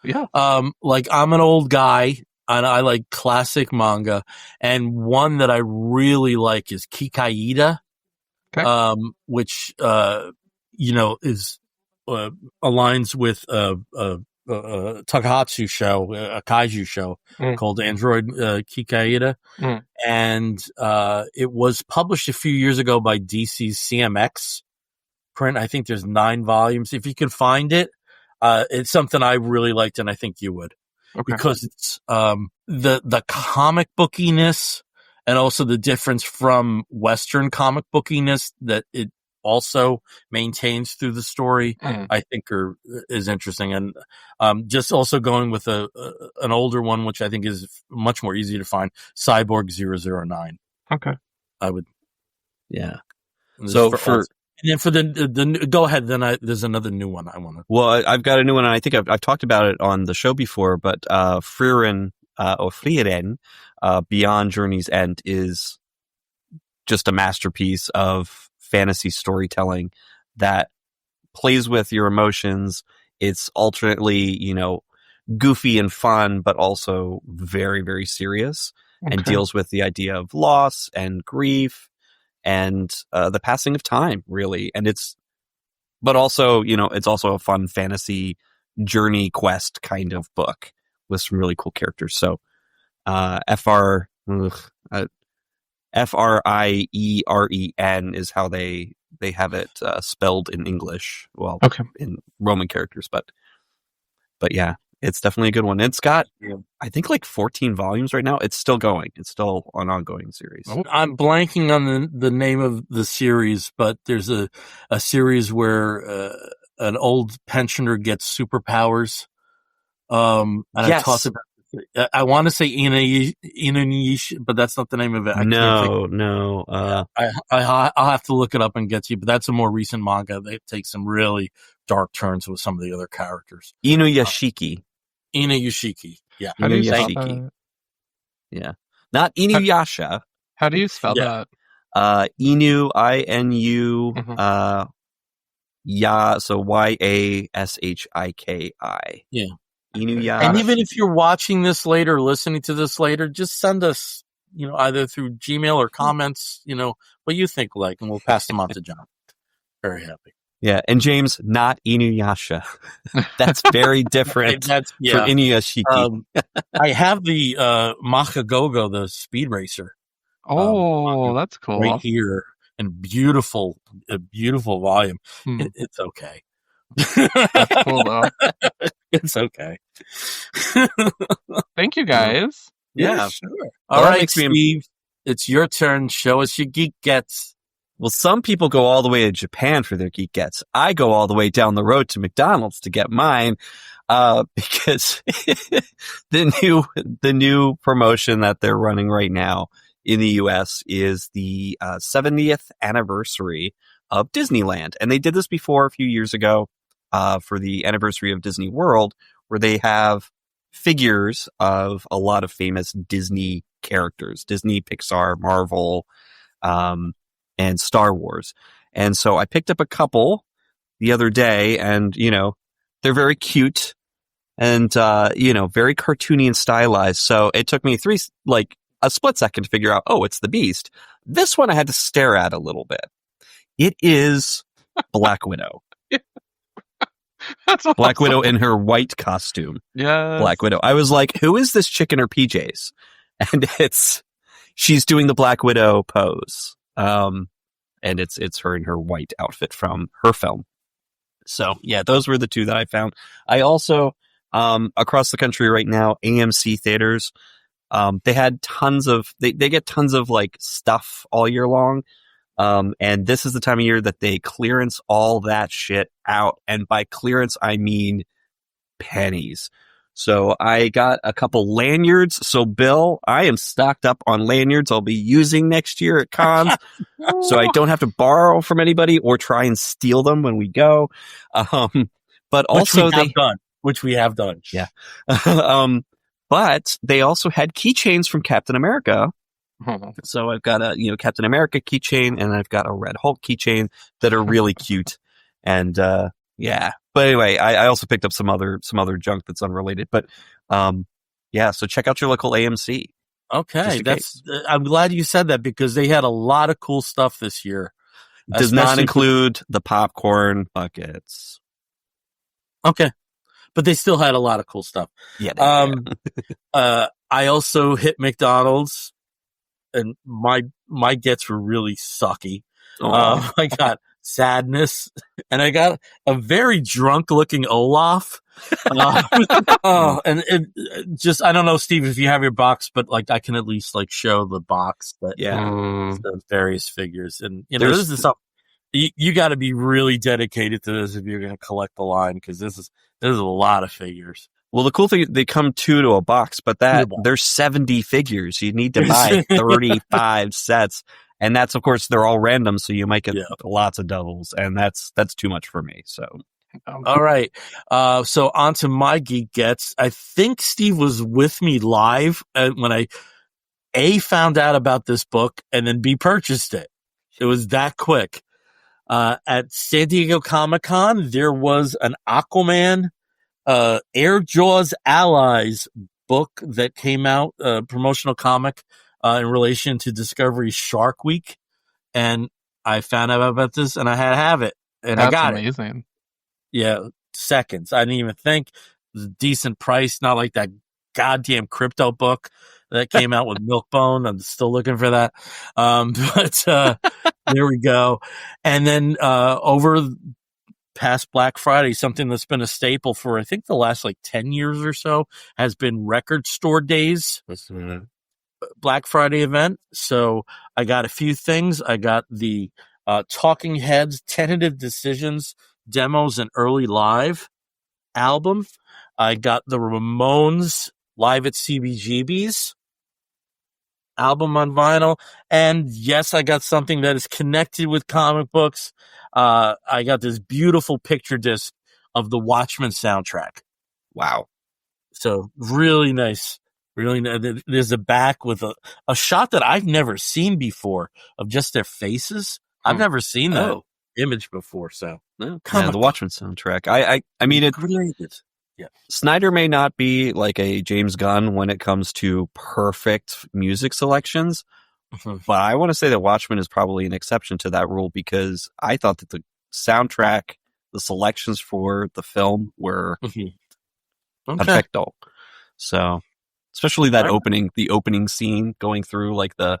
Yeah. Like, I'm an old guy, and I like classic manga, and one that I really like is Kikaida, which is aligns with a Takahatsu show, a kaiju show called Android Kikaida, and it was published a few years ago by DC's CMX print. I think there's 9 volumes. If you can find it, it's something I really liked, and I think you would. Because it's the comic bookiness, and also the difference from Western comic bookiness that it also maintains through the story, I think is interesting. And just also going with an older one, which I think is much more easy to find, Cyborg 009. Okay. I would. Yeah. So and then for the go ahead. Then there's another new one I want to. Well, I've got a new one, and I think I've talked about it on the show before. But Frieren, Beyond Journey's End is just a masterpiece of fantasy storytelling that plays with your emotions. It's alternately, goofy and fun, but also very, very serious, and deals with the idea of loss and grief and the passing of time, really. And but also, it's also a fun fantasy journey quest kind of book with some really cool characters. So, Frieren is how they have it spelled in English. Well, in Roman characters, but yeah, it's definitely a good one. It's got, I think, like 14 volumes right now. It's still going. It's still an ongoing series. I'm blanking on the name of the series, but there's a series where an old pensioner gets superpowers. And I talked about. I want to say Inuyasha, but that's not the name of it. No. I'll have to look it up and get to you. But that's a more recent manga. They take some really dark turns with some of the other characters. Inuyashiki. Inuyashiki. Yeah. Inuyashiki. Yeah. Not Inuyasha. How do you spell that? Inu, I-N-U, so Yashiki. Yeah. Inuyasha. And even if you're watching this later, listening to this later, just send us, either through Gmail or comments, what you think like, and we'll pass them on to John. Very happy. Yeah, and James, not Inuyasha. That's very different from Inuyashiki. I have the Machagogo, the speed racer. Oh, that's cool. Right here, and a beautiful volume. It's okay. That's cool, though. It's okay. Thank you, guys. Yeah. Sure. All right, Steve, it's your turn. Show us your Geek Gets. Well, some people go all the way to Japan for their Geek Gets. I go all the way down the road to McDonald's to get mine, because the new promotion that they're running right now in the US is the 70th anniversary of Disneyland. And they did this before a few years ago for the anniversary of Disney World, where they have figures of a lot of famous Disney characters, Disney, Pixar, Marvel, and Star Wars. And so I picked up a couple the other day, and, they're very cute. and very cartoony and stylized. So it took me a split second to figure out, oh, it's the Beast. This one I had to stare at a little bit. It is Black Widow. That's awesome. Black Widow in her white costume. Yeah. Black Widow. I was like, who is this chick in her PJs? And she's doing the Black Widow pose. And it's her in her white outfit from her film. So yeah, those were the two that I found. I also, across the country right now, AMC theaters, they had they get tons of like stuff all year long. And this is the time of year that they clearance all that shit out. And by clearance, I mean pennies. So I got a couple lanyards. So Bill, I am stocked up on lanyards I'll be using next year at cons. So I don't have to borrow from anybody or try and steal them when we go. But also which we have done. Yeah. But they also had keychains from Captain America. So I've got a Captain America keychain and I've got a Red Hulk keychain that are really cute. And yeah. But anyway, I also picked up some other junk that's unrelated. But so check out your local AMC. Okay, I'm glad you said that because they had a lot of cool stuff this year. Does not include the popcorn buckets. Okay. But they still had a lot of cool stuff. Yeah. I also hit McDonald's. And my gets were really sucky. I got Sadness, and I got a very drunk looking Olaf. And it just, I don't know, Steve, if you have your box, but like I can at least like show the box that the various figures. And this is something you got to be really dedicated to this if you're going to collect the line, because there's a lot of figures. Well, the cool thing, they come two to a box, but there's 70 figures. You need to buy 35 sets. And that's, of course, they're all random. So you might get lots of doubles, and that's too much for me. So, all right. So on to my Geek Gets. I think Steve was with me live when I found out about this book and then B purchased it. It was that quick. At San Diego Comic-Con, there was an Aquaman Air Jaws Allies book that came out, promotional comic in relation to Discovery's Shark Week, and I found out about this and I had to have it, and I got it. That's amazing. Yeah, seconds. I didn't even think. It was a decent price, not like that goddamn crypto book that came out with Milkbone. I'm still looking for that, but there we go. And then over past Black Friday, something that's been a staple for I think the last 10 years or so has been Record Store Days. Black Friday event. So I got a few things. I got the Talking Heads Tentative Decisions Demos and Early Live album. I got the Ramones Live at CBGB's album on vinyl. And yes, I got something that is connected with comic books. I got this beautiful picture disc of the Watchmen soundtrack. Wow. So really nice. Really nice. There's a back with a shot that I've never seen before of just their faces. I've never seen that image before. So the Watchmen soundtrack. I mean, it's related. Yeah. Snyder may not be like a James Gunn when it comes to perfect music selections, but I want to say that Watchmen is probably an exception to that rule, because I thought that the soundtrack, the selections for the film were perfecto. So, especially that the opening scene going through like the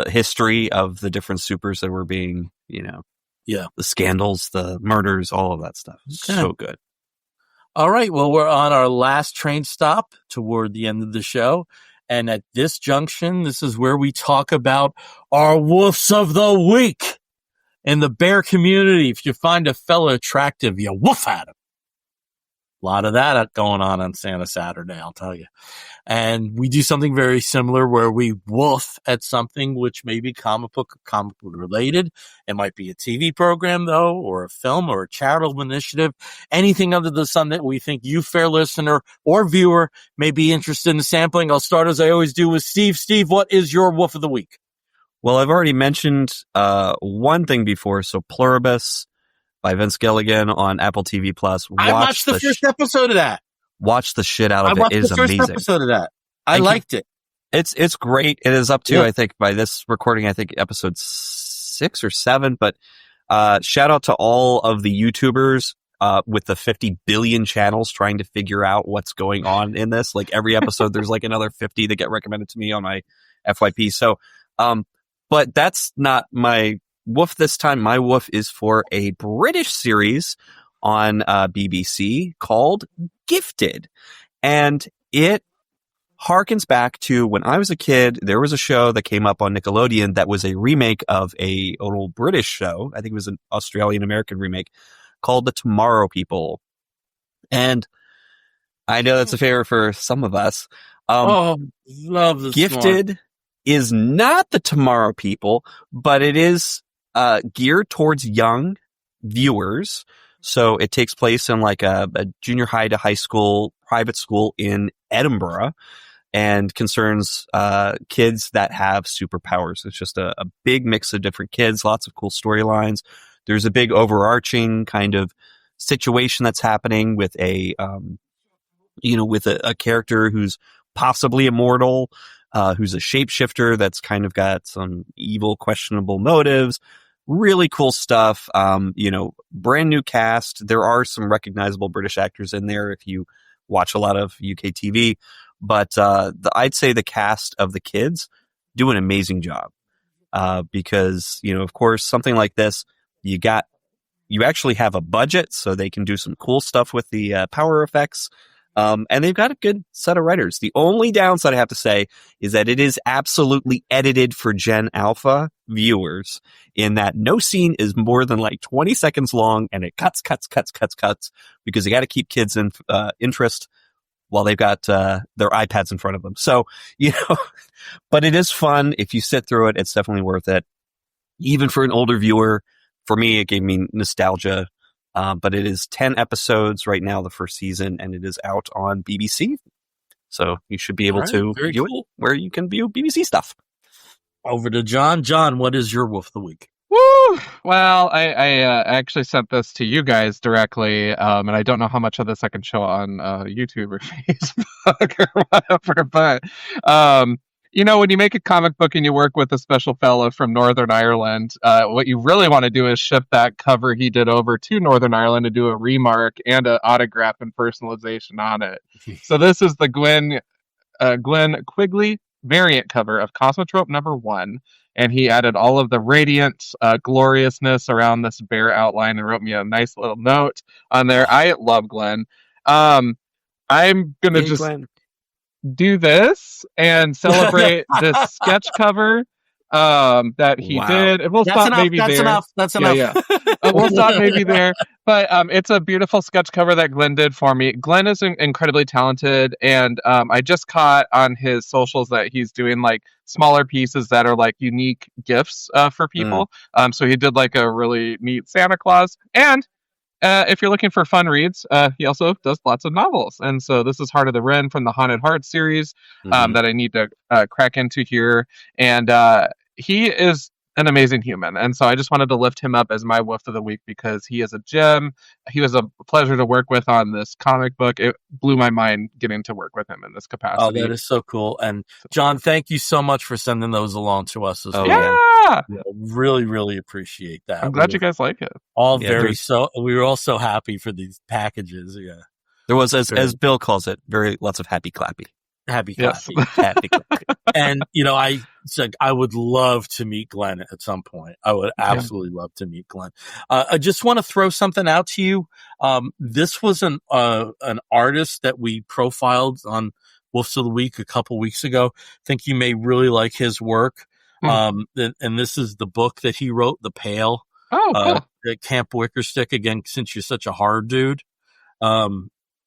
history of the different supers that were being, the scandals, the murders, all of that stuff. Okay. So good. All right. Well, we're on our last train stop toward the end of the show. And at this junction, this is where we talk about our Woofs of the Week. In the bear community, if you find a fella attractive, you woof at him. A lot of that going on Santa Saturday, I'll tell you. And we do something very similar where we woof at something which may be comic book related. It might be a TV program, though, or a film or a charitable initiative. Anything under the sun that we think you, fair listener or viewer, may be interested in sampling. I'll start, as I always do, with Steve. Steve, what is your woof of the week? Well, I've already mentioned one thing before, so Pluribus. by Vince Gilligan on Apple TV Plus. I watched the first episode of that. Watch the shit out of it. It is amazing. I watched the first episode of that. I liked it. It's great. It is up to, I think, by this recording, I think episode 6 or 7. But shout out to all of the YouTubers with the 50 billion channels trying to figure out what's going on in this. Like every episode, there's like another 50 that get recommended to me on my FYP. So, but that's not my woof this time. My woof is for a British series on BBC called Gifted. And it harkens back to when I was a kid. There was a show that came up on Nickelodeon that was a remake of an old British show. I think it was an Australian-American remake called The Tomorrow People. And I know that's a favorite for some of us. Love this Gifted one. Is not The Tomorrow People, but it is geared towards young viewers. So it takes place in like a junior high to high school private school in Edinburgh and concerns kids that have superpowers. It's just a big mix of different kids, lots of cool storylines. There's a big overarching kind of situation that's happening with a character who's possibly immortal, who's a shapeshifter that's kind of got some evil, questionable motives. Really cool stuff. Brand new cast. There are some recognizable British actors in there if you watch a lot of UK TV. But I'd say the cast of the kids do an amazing job. Because, of course, something like this, you actually have a budget, so they can do some cool stuff with the power effects. And they've got a good set of writers. The only downside I have to say is that it is absolutely edited for Gen Alpha viewers in that no scene is more than like 20 seconds long and it cuts because they got to keep kids in interest while they've got their iPads in front of them. So, but it is fun. If you sit through it, it's definitely worth it. Even for an older viewer, for me, it gave me nostalgia. But it is 10 episodes right now, the first season, and it is out on BBC. So you should be able to view it where you can view BBC stuff. Over to John. John, what is your woof of the week? Woo! Well, I actually sent this to you guys directly, and I don't know how much of this I can show on YouTube or Facebook or whatever, but when you make a comic book and you work with a special fellow from Northern Ireland, what you really want to do is ship that cover he did over to Northern Ireland to do a remark and an autograph and personalization on it. So this is the Glenn Quigley variant cover of Cosmotrope #1, and he added all of the radiant gloriousness around this bear outline and wrote me a nice little note on there. I love Glenn. I'm gonna Glenn. Do this and celebrate this sketch cover that he did. And we'll stop maybe there. That's enough. Yeah. We'll stop maybe there. But it's a beautiful sketch cover that Glenn did for me. Glenn is incredibly talented, and I just caught on his socials that he's doing like smaller pieces that are like unique gifts for people. So he did like a really neat Santa Claus. And if you're looking for fun reads, he also does lots of novels. And so this is Heart of the Wren from the Haunted Heart series that I need to crack into here. And he is an amazing human. And so I just wanted to lift him up as my woof of the week because he is a gem. He was a pleasure to work with on this comic book. It blew my mind getting to work with him in this capacity. Oh, that is so cool. And John, thank you so much for sending those along to us as well. Yeah. Really, really appreciate that. I'm glad you guys like it. We were all so happy for these packages. Yeah. There was, as Bill calls it, lots of happy clappy. Happy yes. clappy. Happy clappy. And, I said I would love to meet Glenn at some point. I would absolutely love to meet Glenn. I just want to throw something out to you. This was an artist that we profiled on Woofs of the Week a couple weeks ago. I think you may really like his work. And this is the book that he wrote, The Pale. Oh, cool. At Camp Wickerstick, again, since you're such a hard dude.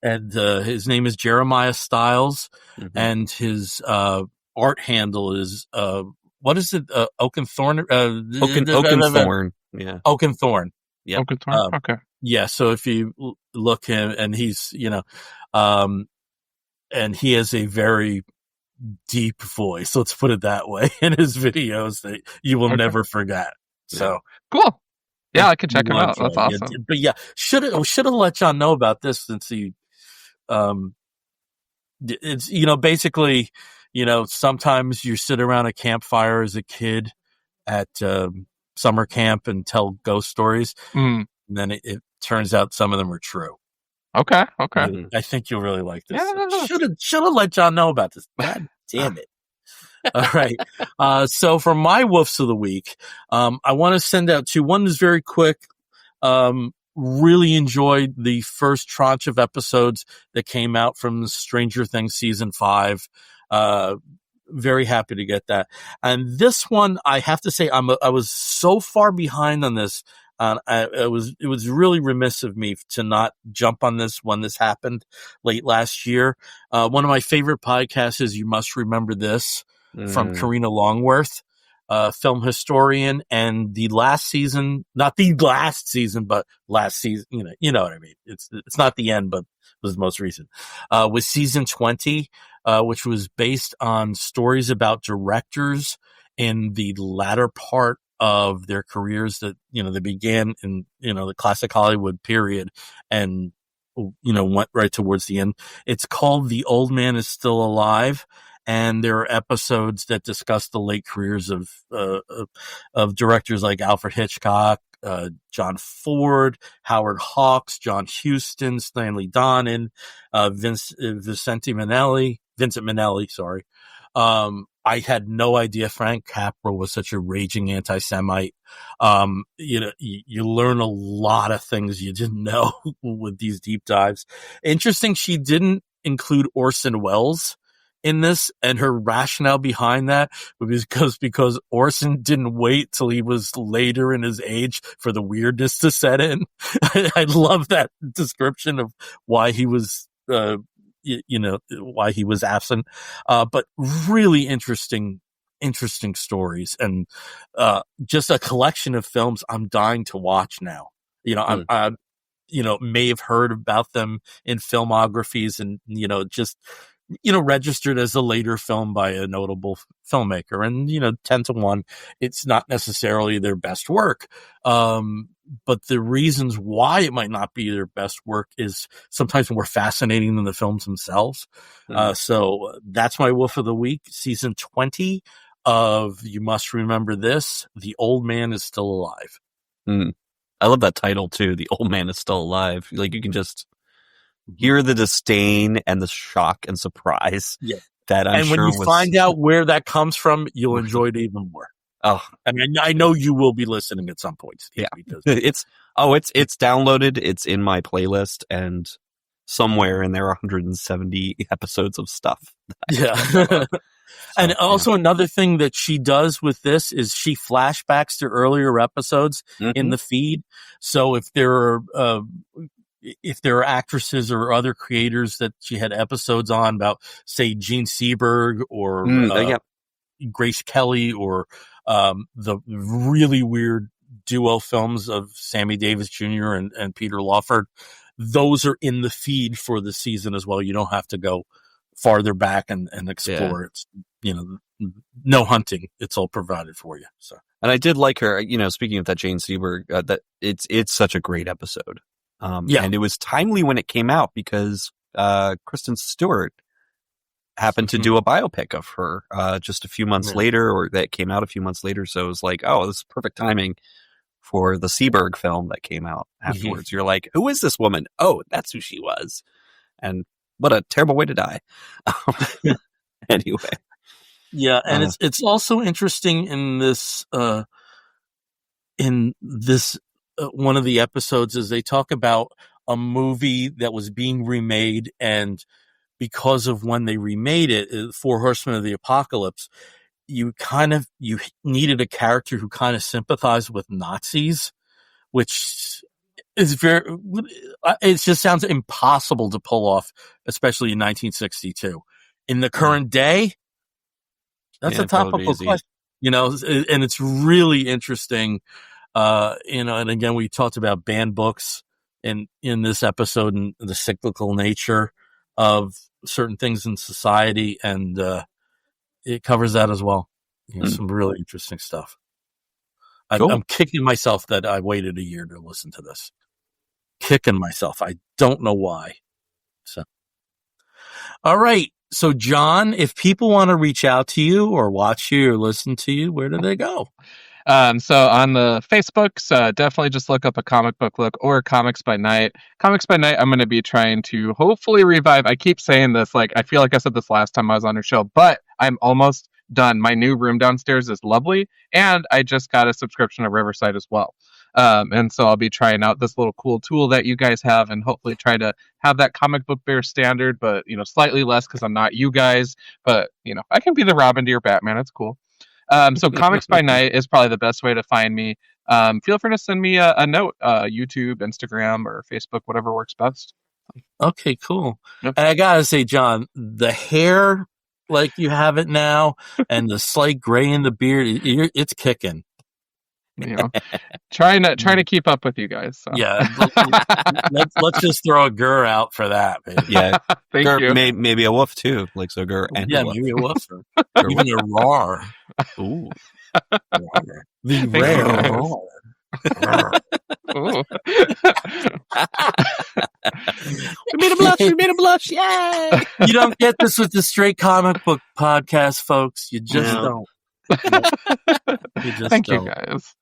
And his name is Jeremiah Stiles, and his art handle is what is it? Oakenthorn. Oakenthorn. Yeah. Oakenthorn. Yeah. Oakenthorn. Okay. Yeah. So if you look him, and he's and he has a very deep voice. Let's put it that way in his videos that you will never forget. So cool. Yeah, I could check him out. That's awesome. Yeah, but yeah, should have let John know about this since he, it's, basically, sometimes you sit around a campfire as a kid at summer camp and tell ghost stories. Mm. And then it turns out some of them are true. Okay. I think you'll really like this. Yeah. Should have let John know about this. God damn it. All right. So for my woofs of the week, I want to send out two. One is very quick. Really enjoyed the first tranche of episodes that came out from Stranger Things season 5. Very happy to get that. And this one, I have to say, I was so far behind on this. It was really remiss of me to not jump on this when this happened late last year. One of my favorite podcasts is You Must Remember This from Karina Longworth, film historian, and the last season, not the last season, but last season, you know what I mean? It's not the end, but was the most recent, was season 20, which was based on stories about directors in the latter part of their careers that, they began in, the classic Hollywood period and, went right towards the end. It's called The Old Man Is Still Alive. And there are episodes that discuss the late careers of directors like Alfred Hitchcock, John Ford, Howard Hawks, John Huston, Stanley Donen, Vincent Minnelli, sorry. I had no idea Frank Capra was such a raging anti-Semite. You learn a lot of things you didn't know with these deep dives. Interesting, she didn't include Orson Welles in this, and her rationale behind that was because Orson didn't wait till he was later in his age for the weirdness to set in. I love that description of why he was, why he was absent. But really interesting stories, and just a collection of films I'm dying to watch now. I may have heard about them in filmographies and, just, registered as a later film by a notable filmmaker. And, 10 to 1, it's not necessarily their best work. But the reasons why it might not be their best work is sometimes more fascinating than the films themselves. So that's my woof of the week, season 20 of You Must Remember This, The Old Man Is Still Alive. I love that title too. The Old Man Is Still Alive. Like, you can just hear the disdain and the shock and surprise that I'm sure was. And when you find out where that comes from, you'll enjoy it even more. Oh, I mean, I know you will be listening at some point, Steve, because it's downloaded. It's in my playlist, and somewhere in there are 170 episodes of stuff. Yeah. And also another thing that she does with this is she flashbacks to earlier episodes in the feed. So if there are actresses or other creators that she had episodes on about, say, Gene Seberg or Grace Kelly, or the really weird duo films of Sammy Davis Jr. and Peter Lawford, those are in the feed for the season as well. You don't have to go farther back and explore. It's, no hunting. It's all provided for you. So, and I did like her, speaking of that Jane Seberg, that it's such a great episode. And it was timely when it came out because Kristen Stewart happened to do a biopic of her just a few months later, or that came out a few months later. So it was like, oh, this is perfect timing for the Seberg film that came out afterwards. You're like, who is this woman? Oh, that's who she was. And what a terrible way to die. Anyway. Yeah, and it's also interesting in this one of the episodes is they talk about a movie that was being remade, and because of when they remade it, Four Horsemen of the Apocalypse, you needed a character who kind of sympathized with Nazis, which is it just sounds impossible to pull off, especially in 1962. In the current day, that's a topical question, and it's really interesting. And again, we talked about banned books in this episode and the cyclical nature of certain things in society, and it covers that as well. Some really interesting stuff. I'm kicking myself that I waited a year to listen to this. Kicking myself. I don't know why. So, all right. So, John, if people want to reach out to you or watch you or listen to you, where do they go? So on the Facebooks, definitely just look up A Comic Book Look or Comics by Night. Comics by Night, I'm going to be trying to hopefully revive. I keep saying this, like, I feel like I said this last time I was on your show, but I'm almost done. My new room downstairs is lovely, and I just got a subscription to Riverside as well. And so I'll be trying out this little cool tool that you guys have and hopefully try to have that Comic Book Bear standard, but, slightly less because I'm not you guys. But, I can be the Robin to your Batman. It's cool. So Comics by Night is probably the best way to find me. Feel free to send me a note, YouTube, Instagram, or Facebook, whatever works best. Okay, cool. Yep. And I gotta say, John, the hair like you have it now and the slight gray in the beard, it's kicking. Trying to keep up with you guys. So. Yeah, let's just throw a Gur out for that, baby. Yeah, thank you. Maybe a Woof too, like so Gur and yeah, a Woof. maybe a Woof, even a Roar. Ooh, the rare Roar. We made a blush, yay! You don't get this with the Straight Comic Book Podcast, folks. You just don't. Thank you guys.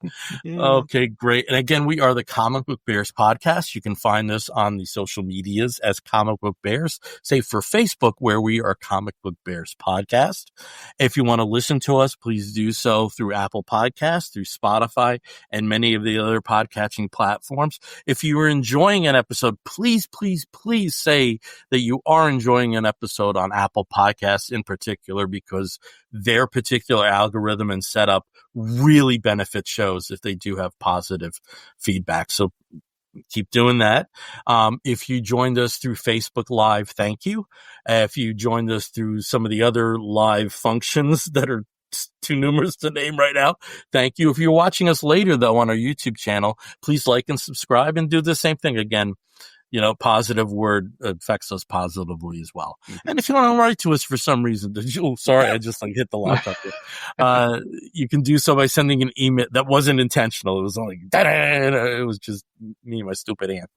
Okay, great. And again, we are the Comic Book Bears podcast. You can find us on the social medias as Comic Book Bears, save for Facebook, where we are Comic Book Bears podcast. If you want to listen to us, please do so through Apple Podcasts, through Spotify, and many of the other podcatching platforms. If you are enjoying an episode, please, please, please say that you are enjoying an episode on Apple Podcasts in particular, because their particular algorithm and setup really benefit shows if they do have positive feedback. So keep doing that. If you joined us through Facebook Live, thank you. If you joined us through some of the other live functions that are too numerous to name right now, thank you. If you're watching us later, though, on our YouTube channel, please like and subscribe and do the same thing again. Positive word affects us positively as well. Mm-hmm. And if you want to write to us for some reason, sorry, I just hit the laptop here. You can do so by sending an email. That wasn't intentional. It was only, it was just me and my stupid aunt.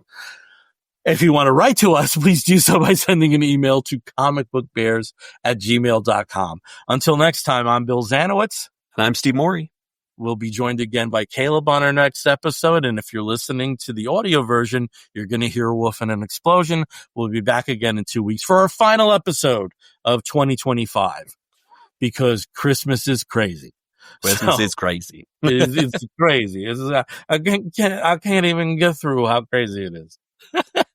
If you want to write to us, please do so by sending an email to comicbookbears@gmail.com. Until next time, I'm Bill Zanowitz. And I'm Steve Morey. We'll be joined again by Caleb on our next episode. And if you're listening to the audio version, you're going to hear a woof and an explosion. We'll be back again in 2 weeks for our final episode of 2025, because Christmas is crazy. Christmas is crazy. It's crazy. I can't even get through how crazy it is.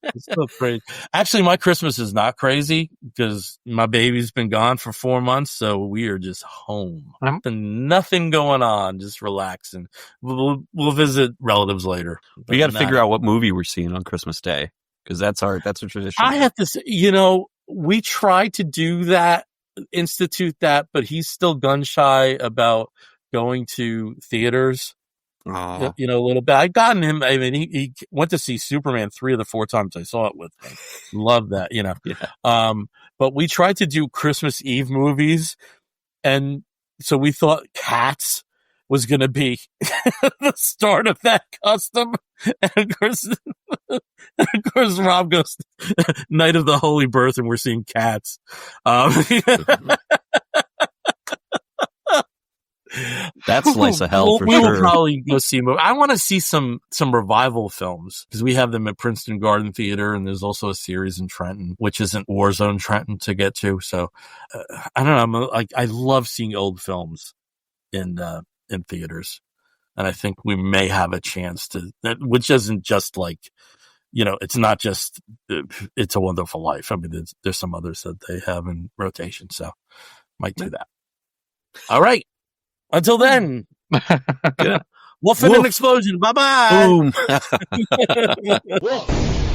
It's so crazy. Actually, my Christmas is not crazy because my baby's been gone for 4 months, so we are just home. Nothing going on, just relaxing. We'll visit relatives later. We got to figure out what movie we're seeing on Christmas Day, because that's a tradition. I have to say, we tried to do that, institute that, but he's still gun shy about going to theaters. A little bit. I've gotten him. I mean, he went to see Superman 3 of the 4 times I saw it with him. Love that, Yeah. But we tried to do Christmas Eve movies, and so we thought Cats was going to be the start of that custom. And of course, Rob goes Night of the Holy Birth, and we're seeing Cats. That's slice of hell for we sure. Will probably go see. I want to see some revival films, because we have them at Princeton Garden Theater, and there's also a series in Trenton, which isn't Warzone Trenton to get to. So I don't know. I love seeing old films in theaters, and I think we may have a chance to. Which isn't just it's not just It's a Wonderful Life. I mean, there's some others that they have in rotation, so might do that. All right. Until then, Woof and an explosion. Bye-bye. Boom.